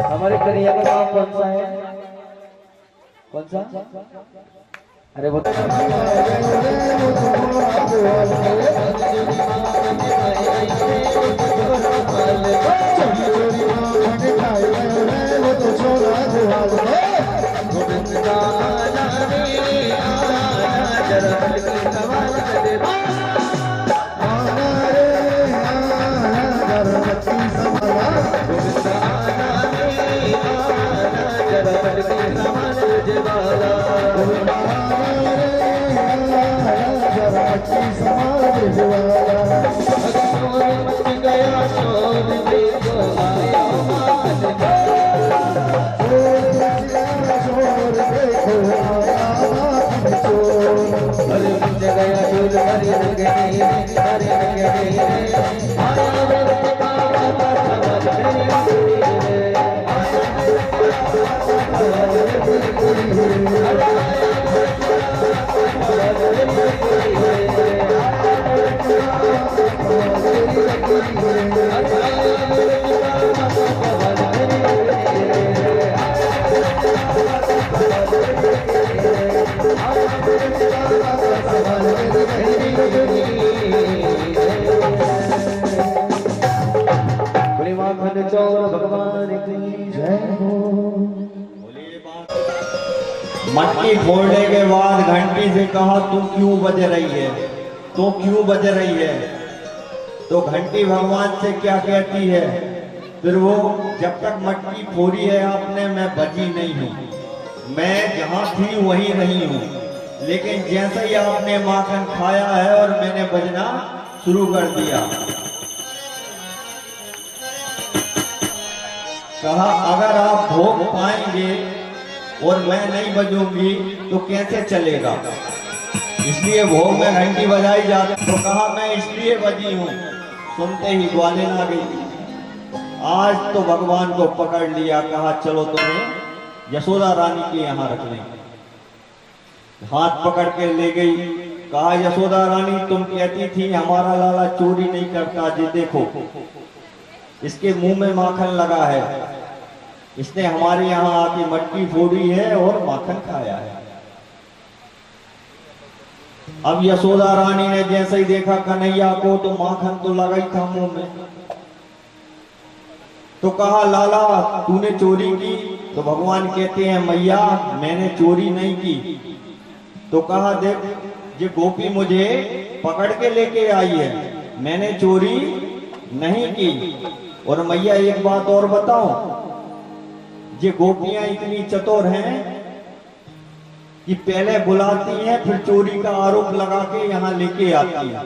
हमारे कन्हैया का नाम कौन सा है? कौन सा? अरे वो भगवान की जय हो। मटकी फोड़ने के बाद घंटी से कहा तू क्यों बज रही है, तू क्यों बज रही है? तो घंटी भगवान से क्या कहती है? फिर वो जब तक मटकी फोड़ी है आपने, मैं बजी नहीं हूँ, मैं जहाँ थी वहीं रही हूँ, लेकिन जैसे ही आपने माखन खाया है और मैंने बजना शुरू कर दिया। कहा अगर आप भोग पाएंगे और मैं नहीं बजूंगी तो कैसे चलेगा, इसलिए भोग में घंटी बजाई जाती। तो कहा मैं इसलिए बजी हूँ। सुनते ही ग्वालिन आ गई। आज तो भगवान को पकड़ लिया। कहा चलो तुम्हें यशोदा रानी के यहाँ रख लें। हाथ पकड़ के ले गई। कहा यशोदा रानी तुम कहती थी हमारा लाला चोरी नहीं करता, जी देखो इसके मुंह में माखन लगा है, इसने हमारे यहाँ आके मटकी फोड़ी है और माखन खाया है। अब यशोदा रानी ने जैसे ही देखा कन्हैया को तो माखन तो लगा ही था मुंह में। तो कहा लाला तूने चोरी की? तो भगवान कहते हैं मैया मैंने चोरी नहीं की। तो कहा देख ये गोपी मुझे पकड़ के लेके आई है, मैंने चोरी नहीं की। और मैया एक बात और बताओ, ये गोपियां इतनी चतुर हैं कि पहले बुलाती हैं फिर चोरी का आरोप लगा के यहाँ लेके आती हैं।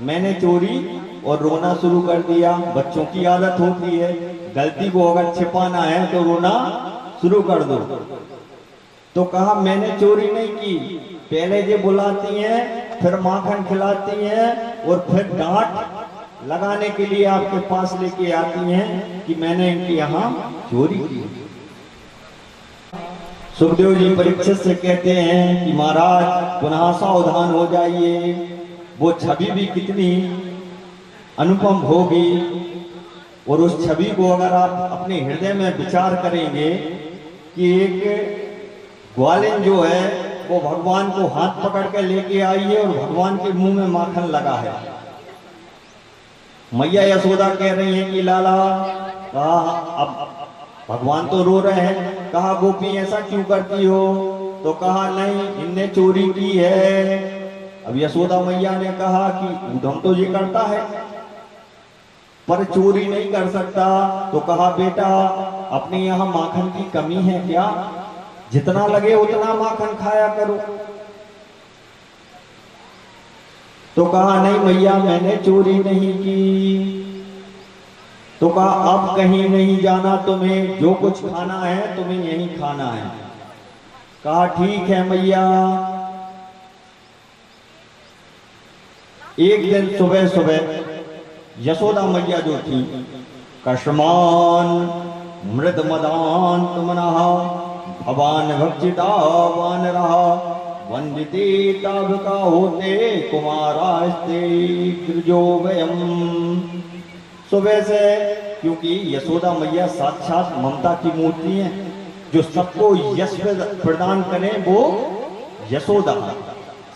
मैंने चोरी और रोना शुरू कर दिया। बच्चों की आदत होती है, गलती को अगर छिपाना है तो रोना शुरू कर दो। तो कहा मैंने चोरी नहीं की, पहले ये बुलाती हैं फिर माखन खिलाती हैं और फिर डांट लगाने के लिए आपके पास लेके आती हैं कि मैंने इनके यहाँ चोरी की। सुखदेव जी परीक्षित से कहते हैं कि महाराज पुनः सावधान हो जाइए, वो छवि भी कितनी अनुपम होगी। और उस छवि को अगर आप अपने हृदय में विचार करेंगे कि एक ग्वालिन जो है वो भगवान को हाथ पकड़ के लेके आई है और भगवान के मुंह में माखन लगा है। मैया यशोदा कह रही है कि लाला, कहा अब भगवान तो रो रहे हैं, कहा गोपी ऐसा क्यों करती हो? तो कहा नहीं, इनने चोरी की है। अब यशोदा मैया ने कहा कि उधम तो ये करता है पर चोरी नहीं कर सकता। तो कहा बेटा, अपने यहाँ माखन की कमी है क्या? जितना लगे उतना माखन खाया करो। तो कहा नहीं मैया, मैंने चोरी नहीं की। तो कहा अब कहीं नहीं जाना तुम्हें, जो कुछ खाना है तुम्हें यहीं खाना है। कहा ठीक है मैया। एक दिन सुबह सुबह यशोदा मैया जो थी, कश्मान मृद मदान तुमनः भवान भक्षिता वान रहा वंदिते तब का होते कुमारास्ते गिरजो वयम। सुबह से, क्योंकि यशोदा मैया साक्षात ममता की मूर्ति है, जो सबको यश प्रदान करें वो यशोदा।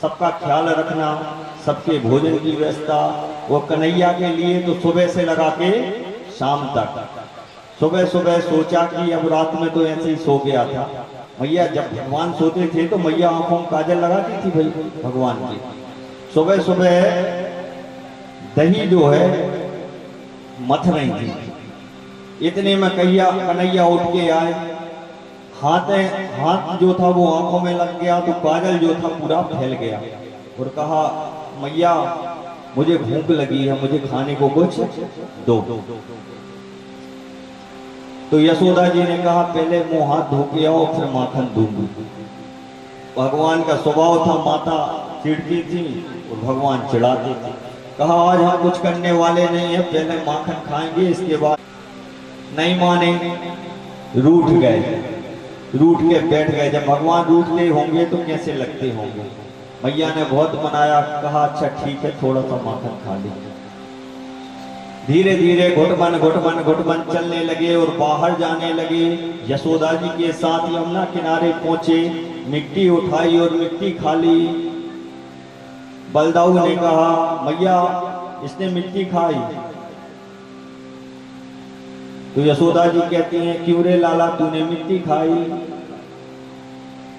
सबका ख्याल रखना, सबके भोजन की व्यवस्था, वो कन्हैया के लिए तो सुबह से लगा के शाम तक। सुबह सुबह सोचा कि अब रात में तो ऐसे ही सो गया था। मैया जब भगवान सोते थे तो मैया आंखों में काजल लगाती थी भाई भगवान की। सुबह सुबह दही जो है मथ रही थी। इतने में कन्हैया उठ के आए। हाथ जो था वो आंखों में लग गया तो काजल जो था पूरा फैल गया और कहा मैया मुझे भूख लगी है, मुझे खाने को कुछ दो। तो यशोदा जी ने कहा पहले मुंह हाथ धो के आओ फिर माखन दूंगी। भगवान का स्वभाव था, माता चिढ़ती थी और भगवान चिढ़ाते थे। कहा आज हम कुछ करने वाले नहीं है, पहले माखन खाएंगे इसके बाद। नहीं माने, रूठ के बैठ गए। जब भगवान रूठते होंगे तो कैसे लगते होंगे। मैया ने बहुत मनाया, कहा अच्छा ठीक है थोड़ा सा माखन खा ले। धीरे धीरे घुटमन चलने लगे और बाहर जाने लगे। यशोदा जी के साथ यमुना किनारे पहुंचे, मिट्टी उठाई और मिट्टी खा ली। बलदाऊ ने कहा मैया इसने मिट्टी खाई। तो यशोदा जी कहती हैं क्यों रे लाला तूने मिट्टी खाई?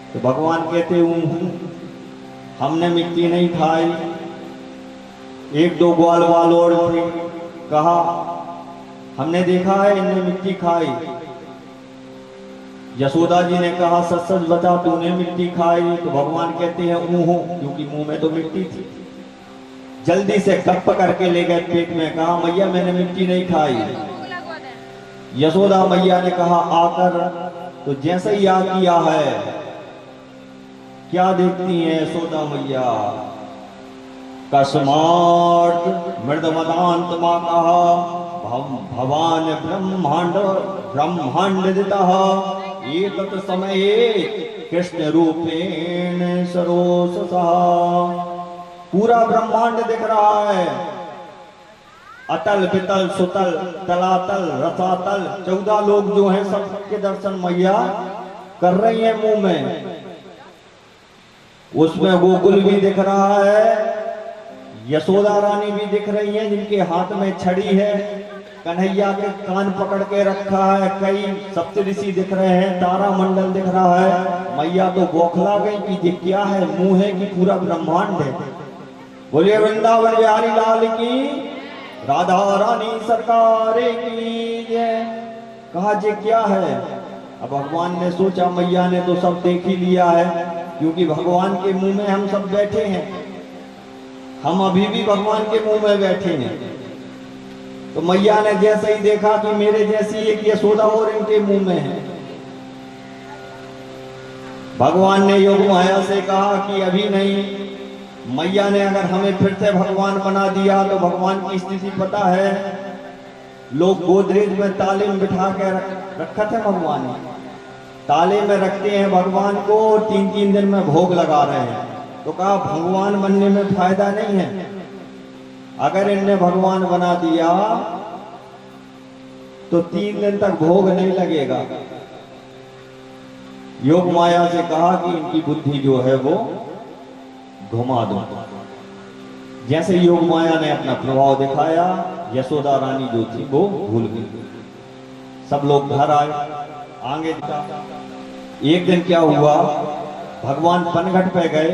तो भगवान कहते हूं हमने मिट्टी नहीं खाई, एक दो ग्वाल वाल और थे, कहा हमने देखा है इनने मिट्टी खाई। यशोदा जी ने कहा सच सच बता तूने मिट्टी खाई? तो भगवान कहते हैं हूं, क्योंकि मुंह में तो मिट्टी थी। जल्दी से गप करके ले गए पेट में, कहा मैया मैंने मिट्टी नहीं खाई। यशोदा मैया ने कहा आकर, तो जैसे ही याद किया है क्या देखती हैं यशोदा मैया? कस्मात् मृदमदान्त मां कहा भवान ब्रह्मांडदितः एतत् समये कृष्ण रूपेण सरोससः। पूरा ब्रह्मांड दिख रहा है, अतल वितल सुतल तलातल रसातल 14 लोग जो हैं सबके दर्शन मैया कर रही हैं मुंह में। उसमें गोकुल भी दिख रहा है, यशोदा रानी भी दिख रही है जिनके हाथ में छड़ी है, कन्हैया के कान पकड़ के रखा है, कई सप्तऋषि दिख रहे हैं, तारा मंडल दिख रहा है। मैया तो बौखला गई कि ये क्या है, मुंह है कि पूरा ब्रह्मांड है। बोलिए वृंदावन बिहारी लाल की, राधा रानी सरकार की जय। कहा जे क्या है? अब भगवान ने सोचा मैया ने तो सब देख ही लिया है, क्योंकि भगवान के मुंह में हम सब बैठे हैं, हम अभी भी भगवान के मुंह में बैठे हैं। तो मैया ने जैसे ही देखा कि मेरे जैसी एक यशोदा और इनके मुंह में है, भगवान ने योग माया से कहा कि अभी नहीं। मैया ने अगर हमें फिर से भगवान बना दिया तो भगवान की स्थिति पता है, लोग गोदरेज में ताले में बिठा के रखा था, भगवान ताले में रखते हैं भगवान को, 3-3 दिन में भोग लगा रहे हैं। तो कहा भगवान बनने में फायदा नहीं है, अगर इनने भगवान बना दिया तो 3 दिन तक भोग नहीं लगेगा। योग माया से कहा कि इनकी बुद्धि जो है वो घुमा दो। जैसे योग माया ने अपना प्रभाव दिखाया, यशोदा रानी जो थी वो भूल गई। सब लोग घर आए, आगे देखा। एक दिन क्या हुआ, भगवान पनघट पे गए,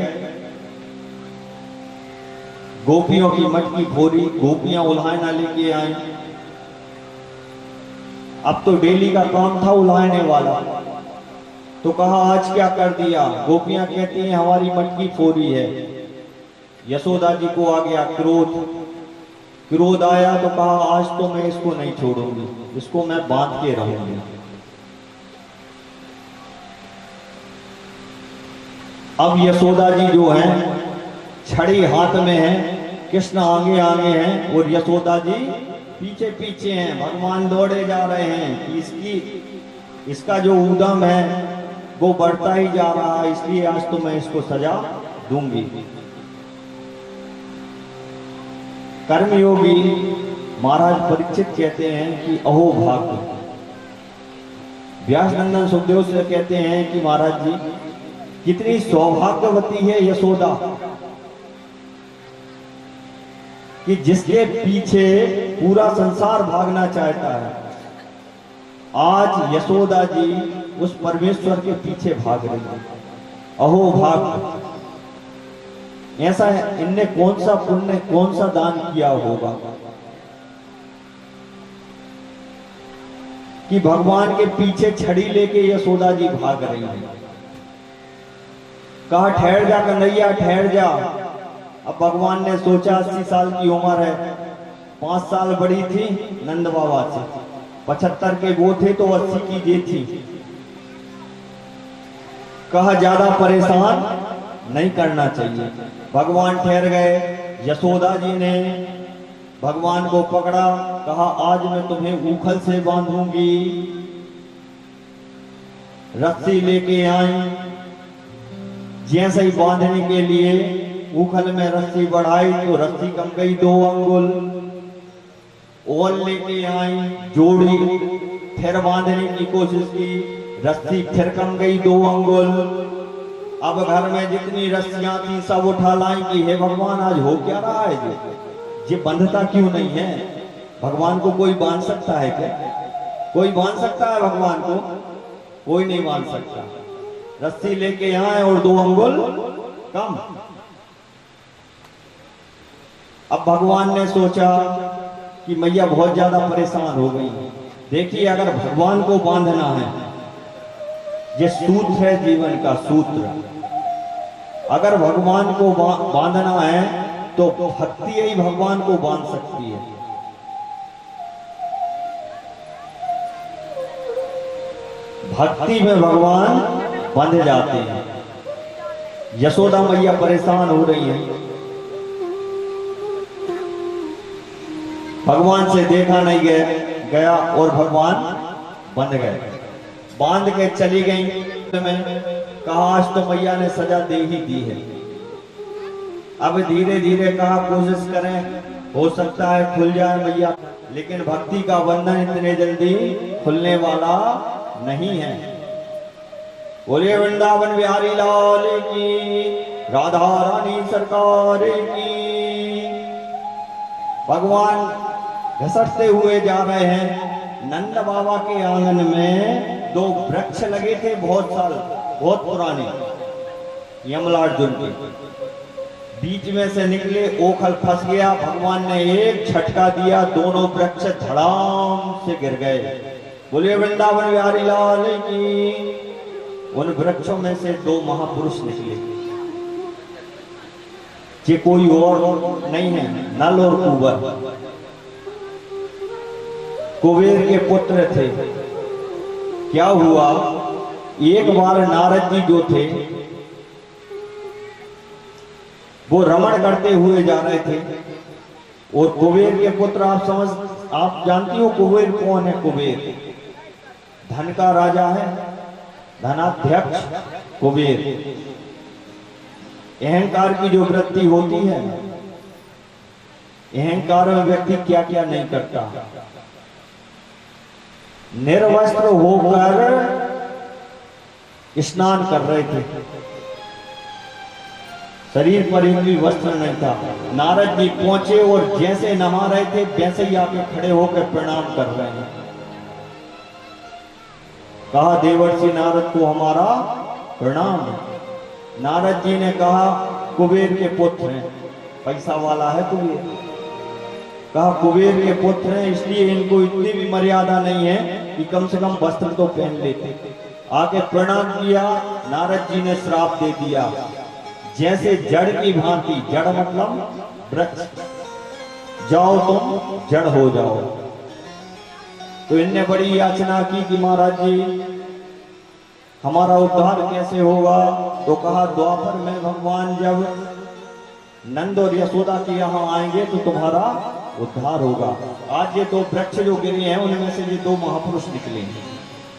गोपियों की मटकी फोड़ी, गोपियां उल्हायना लेके आई। अब तो डेली का काम था उल्हायने वाला, तो कहा आज क्या कर दिया। गोपियां कहती हैं हमारी मटकी फोड़ी है। यशोदा जी को आ गया क्रोध, क्रोध आया तो कहा आज तो मैं इसको नहीं छोड़ूंगी, इसको मैं बांध के रहूंगी। अब यशोदा जी जो है छड़ी हाथ में है, कृष्ण आगे आगे हैं और यशोदा जी पीछे पीछे हैं। भगवान दौड़े जा रहे हैं कि इसका जो उद्यम है वो बढ़ता ही जा रहा है, इसलिए आज तो मैं इसको सजा दूंगी। कर्मयोगी महाराज परीक्षित कहते हैं कि अहो भाग्य। व्यासनंदन सुखदेव से कहते हैं कि महाराज जी कितनी सौभाग्यवती है यशोदा कि जिसके पीछे पूरा संसार भागना चाहता है, आज यशोदा जी उस परमेश्वर के पीछे भाग रही है। अहो भाग्य। ऐसा है, इनने कौन सा पुण्य, कौन सा दान किया होगा कि भगवान के पीछे छड़ी लेके यशोदा जी भाग रही है। कहा ठहर जा कन्हैया ठहर जा। अब भगवान ने सोचा 80 साल की उम्र है, 5 साल बड़ी थी नंद बाबा से, 75 के वो थे तो 80 की ये थी। कहा ज्यादा परेशान नहीं करना चाहिए। भगवान ठहर गए। यशोदा जी ने भगवान को पकड़ा, कहा आज मैं तुम्हें ऊखल से बांधूंगी। रस्सी लेके आई, जैसे ही बांधने के लिए ऊखल में रस्सी बढ़ाई तो रस्सी कम गई 2 अंगुल। ओल लेके आई, जोड़ी, फिर बांधने की कोशिश की, रस्सी फिर कम गई 2 अंगुल। अब घर में जितनी रस्सियां थी सब उठा लाई कि हे भगवान आज हो क्या रहा है, ये बंधता क्यों नहीं है। भगवान को कोई बांध सकता है क्या? कोई बांध सकता है भगवान को? कोई नहीं बांध सकता। रस्सी लेके आए और 2 अंगुल कम। अब भगवान ने सोचा कि मैया बहुत ज्यादा परेशान हो गई। देखिए अगर भगवान को बांधना है, ये सूत्र है जीवन का सूत्र। अगर भगवान को बांधना है तो भक्ति ही भगवान को बांध सकती है। भक्ति में भगवान बांधे जाते हैं। यशोदा मैया परेशान हो रही हैं, भगवान से देखा नहीं गया और भगवान बंध गए। बांध के चली गई में कहा आज तो मैया ने सजा दे ही दी है। अब धीरे धीरे कहा कोशिश करें, हो सकता है खुल जाए मैया, लेकिन भक्ति का बंधन इतने जल्दी खुलने वाला नहीं है। बोले वृंदावन बिहारी लाल की, राधा रानी सरकार की। भगवान घसटते हुए जा रहे हैं। नंद बाबा के आंगन में 2 वृक्ष लगे थे बहुत साल, बहुत पुराने, यमलार्जुन के। बीच में से निकले, ओखल फंस गया। भगवान ने एक झटका दिया, दोनों वृक्ष धड़ाम से गिर गए। बोले वृंदावन बिहारी लाल की। उन वृक्षों में से 2 महापुरुष निकले। ये कोई और नहीं है, नल और कुंवर, कुबेर के पुत्र थे। क्या हुआ, एक बार नारद जी जो थे वो रमण करते हुए जा रहे थे और कुबेर के पुत्र, आप जानती हो कुबेर कौन है? कुबेर धन का राजा है, धनाध्यक्ष कुबेर। अहंकार की जो वृत्ति होती है, अहंकार में व्यक्ति क्या क्या नहीं करता। निर्वस्त्र होकर स्नान कर रहे थे, शरीर पर एक भी वस्त्र नहीं था। नारद जी पहुंचे और जैसे नहा रहे थे वैसे ही आके खड़े होकर प्रणाम कर रहे हैं। कहा देवर्षि नारद को हमारा प्रणाम। नारद जी ने कहा कुबेर के पुत्र हैं, पैसा वाला है कुबेर। कहा कुबेर के पुत्र हैं इसलिए इनको इतनी भी मर्यादा नहीं है कि कम से कम वस्त्र तो पहन लेते। आके प्रणाम किया। नारद जी ने श्राप दे दिया, जैसे जड़ की भांति, जड़ मतलब वृक्ष, जाओ तुम जड़ हो जाओ। तो इनने बड़ी याचना की कि महाराज जी हमारा उद्धार कैसे होगा। तो कहा द्वापर में भगवान जब नंद और यशोदा के यहाँ आएंगे तो तुम्हारा उद्धार होगा। आज ये दो वृक्ष जो गिरे हैं उनमें से ये दो महापुरुष निकलेंगे।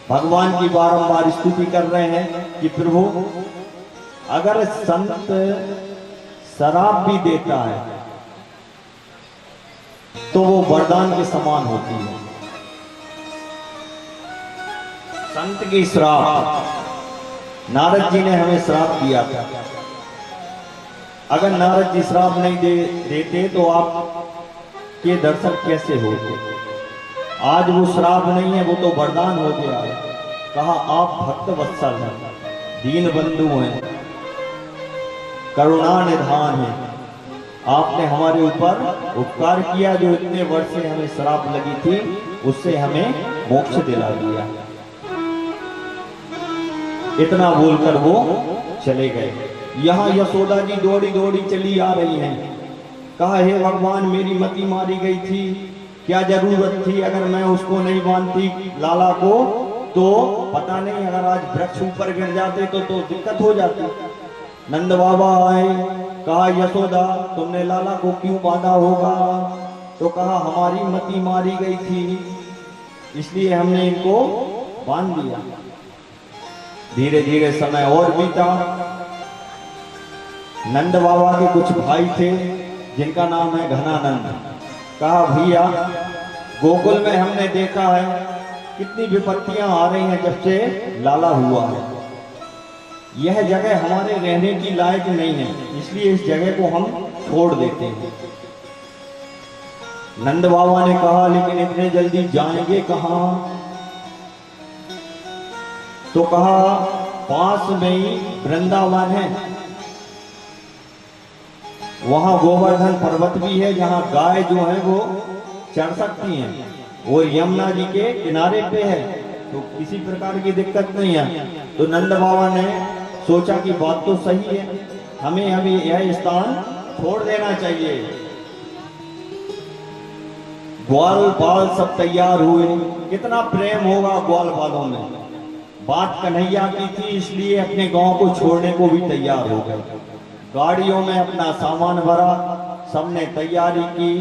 भगवान की बारंबार स्तुति कर रहे हैं कि प्रभु अगर संत शराब भी देता है तो वो वरदान के समान होती है। संत की श्राप, नारद जी ने हमें श्राप दिया था। अगर नारद जी श्राप नहीं देते तो आप के दर्शन कैसे होते। आज वो श्राप नहीं है, वो तो वरदान हो गया है। कहा आप भक्त वत्सल हैं, दीन बंधु हैं, करुणा निधान है। आपने हमारे ऊपर उपकार किया, जो इतने वर्ष से हमें श्राप लगी थी उससे हमें मोक्ष दिला दिया। इतना बोलकर वो चले गए। यहाँ यशोदा जी दौड़ी दौड़ी चली आ रही हैं। कहा हे भगवान मेरी मति मारी गई थी, क्या जरूरत थी, अगर मैं उसको नहीं बांधती लाला को तो पता नहीं अगर आज वृक्ष ऊपर गिर जाते तो दिक्कत हो जाती। नंद बाबा आए, कहा यशोदा तुमने लाला को क्यों बांधा होगा। तो कहा हमारी मति मारी गई थी इसलिए हमने इनको बांध दिया। धीरे धीरे समय और बीता। नंद बाबा के कुछ भाई थे जिनका नाम है घनानंद। कहा भैया गोकुल में हमने देखा है कितनी विपत्तियां आ रही हैं जब से लाला हुआ है। यह जगह हमारे रहने की लायक नहीं है, इसलिए इस जगह को हम छोड़ देते हैं। नंद बाबा ने कहा लेकिन इतने जल्दी जाएंगे कहां। तो कहा पास में ही वृंदावन है, वहां गोवर्धन पर्वत भी है जहां गाय जो है वो चढ़ सकती हैं, और यमुना जी के किनारे पे है, तो किसी प्रकार की दिक्कत नहीं है। तो नंद बाबा ने सोचा कि बात तो सही है, हमें अभी यह स्थान छोड़ देना चाहिए। ग्वाल बाल सब तैयार हुए। कितना प्रेम होगा ग्वाल बालों में। बात कन्हैया की थी इसलिए अपने गांव को छोड़ने को भी तैयार हो गए। गाड़ियों में अपना सामान भरा, सबने तैयारी की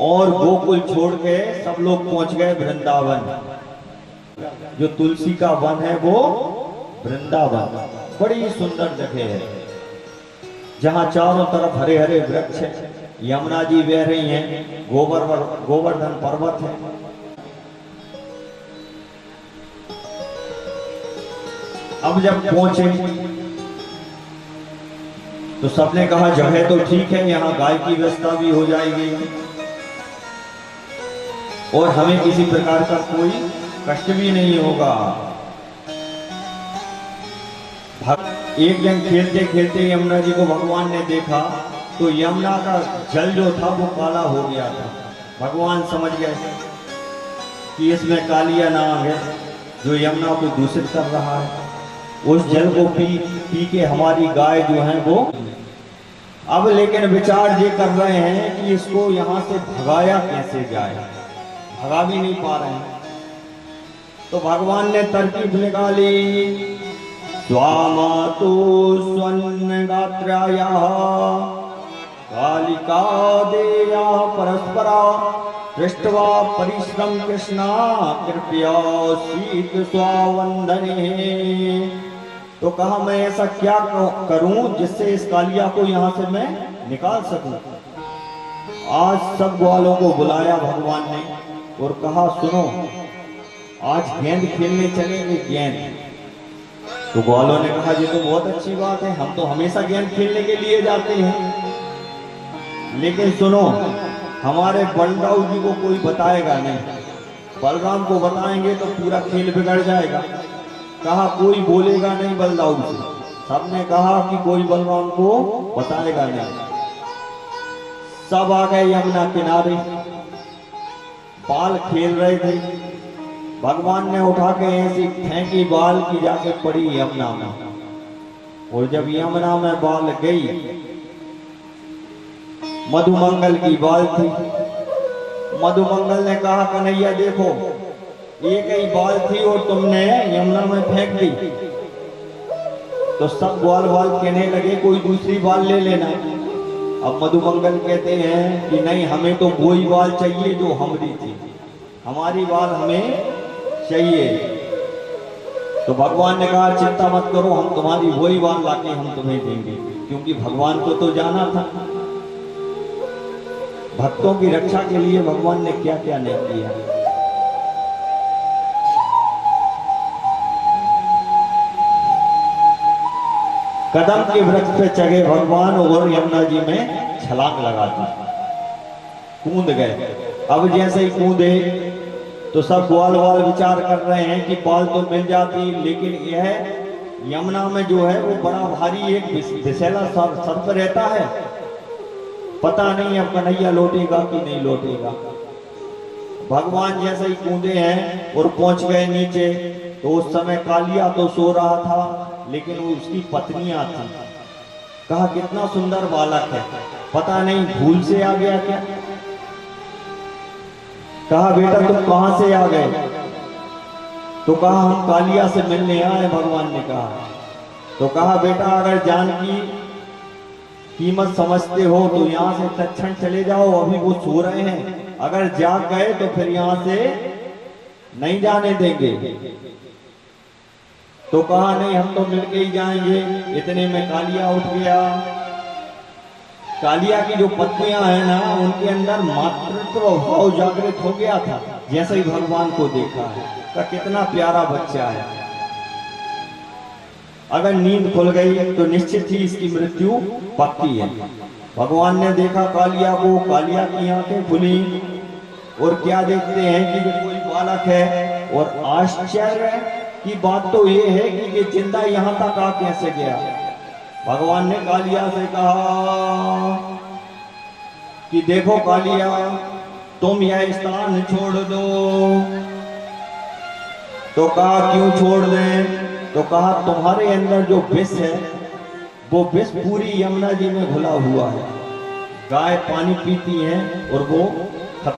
और गोकुल छोड़ के सब लोग पहुंच गए वृंदावन। जो तुलसी का वन है वो वृंदावन बड़ी सुंदर जगह है जहां चारों तरफ हरे हरे वृक्ष है, यमुना जी बह रही हैं, गोवर्धन पर्वत है। अब जब पहुंचे तो सबने कहा जगह तो ठीक है, यहाँ गाय की व्यवस्था भी हो जाएगी और हमें किसी प्रकार का कोई कष्ट भी नहीं होगा। एक दिन खेलते खेलते यमुना जी को भगवान ने देखा तो यमुना का जल जो था वो काला हो गया था। भगवान समझ गए कि इसमें कालिया नाग है जो यमुना को दूषित कर रहा है। उस जल को पी के हमारी गाय जो है वो अब लेकिन विचार ये कर रहे हैं कि इसको यहाँ से भगाया कैसे जाए, भगा भी नहीं पा रहे हैं। तो भगवान ने तरकीब निकाली। स्वामातु स्वन्नगात्राया कालिका देया परस्परा दृष्ट्वा परिश्रम कृष्णा कृपया शीत स्वावंदने। तो कहा मैं ऐसा क्या करूं जिससे इस कालिया को यहां से मैं निकाल सकूं। आज सब ग्वालों को बुलाया भगवान ने और कहा सुनो आज गेंद खेलने चलेंगे। गेंद तो ग्वालों ने कहा ये तो बहुत अच्छी बात है, हम तो हमेशा गेम खेलने के लिए जाते हैं, लेकिन सुनो हमारे बलराऊ जी को कोई बताएगा नहीं, बलराम को बताएंगे तो पूरा खेल बिगड़ जाएगा। कहा कोई बोलेगा नहीं बलराऊ से, सबने कहा कि कोई बलराम को बताएगा नहीं। सब आ गए यमुना किनारे, बाल खेल रहे थे, भगवान ने उठा के ऐसी फेंकी बाल की जाके पड़ी यमुना में, और जब यमुना में बाल गई, मधुमंगल की बाल थी। मधुमंगल ने कहा कन्हैया देखो एक ही बाल थी और तुमने यमुना में फेंक दी। तो सब ग्वाल बाल कहने लगे कोई दूसरी बाल ले लेना। अब मधुमंगल कहते हैं कि नहीं, हमें तो वही बाल चाहिए जो हमारी थी, हमारी बाल हमें चाहिए। तो भगवान ने कहा चिंता मत करो, हम तुम्हारी वही बाल लाके हम तुम्हें देंगे, क्योंकि भगवान को तो जाना था भक्तों की रक्षा के लिए भगवान ने क्या क्या नहीं किया। कदम के वृक्ष पे चढ़े भगवान और यमुना जी में छलांग लगा दी, कूद गए। अब जैसे ही कूदे तो सब ग्वाल वाल विचार कर रहे हैं कि बाल तो मिल जाती, लेकिन यह यमुना में जो है वो बड़ा भारी एक विषैला सर्प रहता है, पता नहीं अब कन्हैया लौटेगा कि नहीं लौटेगा। भगवान जैसे ही कूदे हैं और पहुंच गए नीचे, तो उस समय कालिया तो सो रहा था, लेकिन वो उसकी पत्नियां थी। कहा कितना सुंदर बालक है, पता नहीं भूल से आ गया क्या। कहा बेटा तुम कहां से आ गए। तो कहा हम कालिया से मिलने आए, भगवान ने कहा। तो कहा बेटा अगर जान की कीमत समझते हो तो यहाँ से तत्क्षण चले जाओ, अभी वो सो रहे हैं, अगर जाग गए तो फिर यहाँ से नहीं जाने देंगे। तो कहा नहीं हम तो मिलके ही जाएंगे। इतने में कालिया उठ गया। कालिया की जो पत्नियां हैं ना, उनके अंदर मातृत्व भाव जागृत हो गया था जैसे ही भगवान को देखा है, का कितना प्यारा बच्चा है। अगर नींद खुल गई तो निश्चित ही इसकी मृत्यु पक्की है। भगवान ने देखा कालिया को, कालिया की आंखें खुली और क्या देखते हैं कि ये कोई बालक है। और आश्चर्य की बात तो ये है कि ये जिंदा यहाँ तक आ कैसे गया। भगवान ने कालिया से कहा कि देखो कालिया तुम यह स्थान छोड़ दो। तो कहा क्यों छोड़ दें। तो कहा तुम्हारे अंदर जो विष है वो विष पूरी यमुना जी में घुला हुआ है। गाय पानी पीती है और वो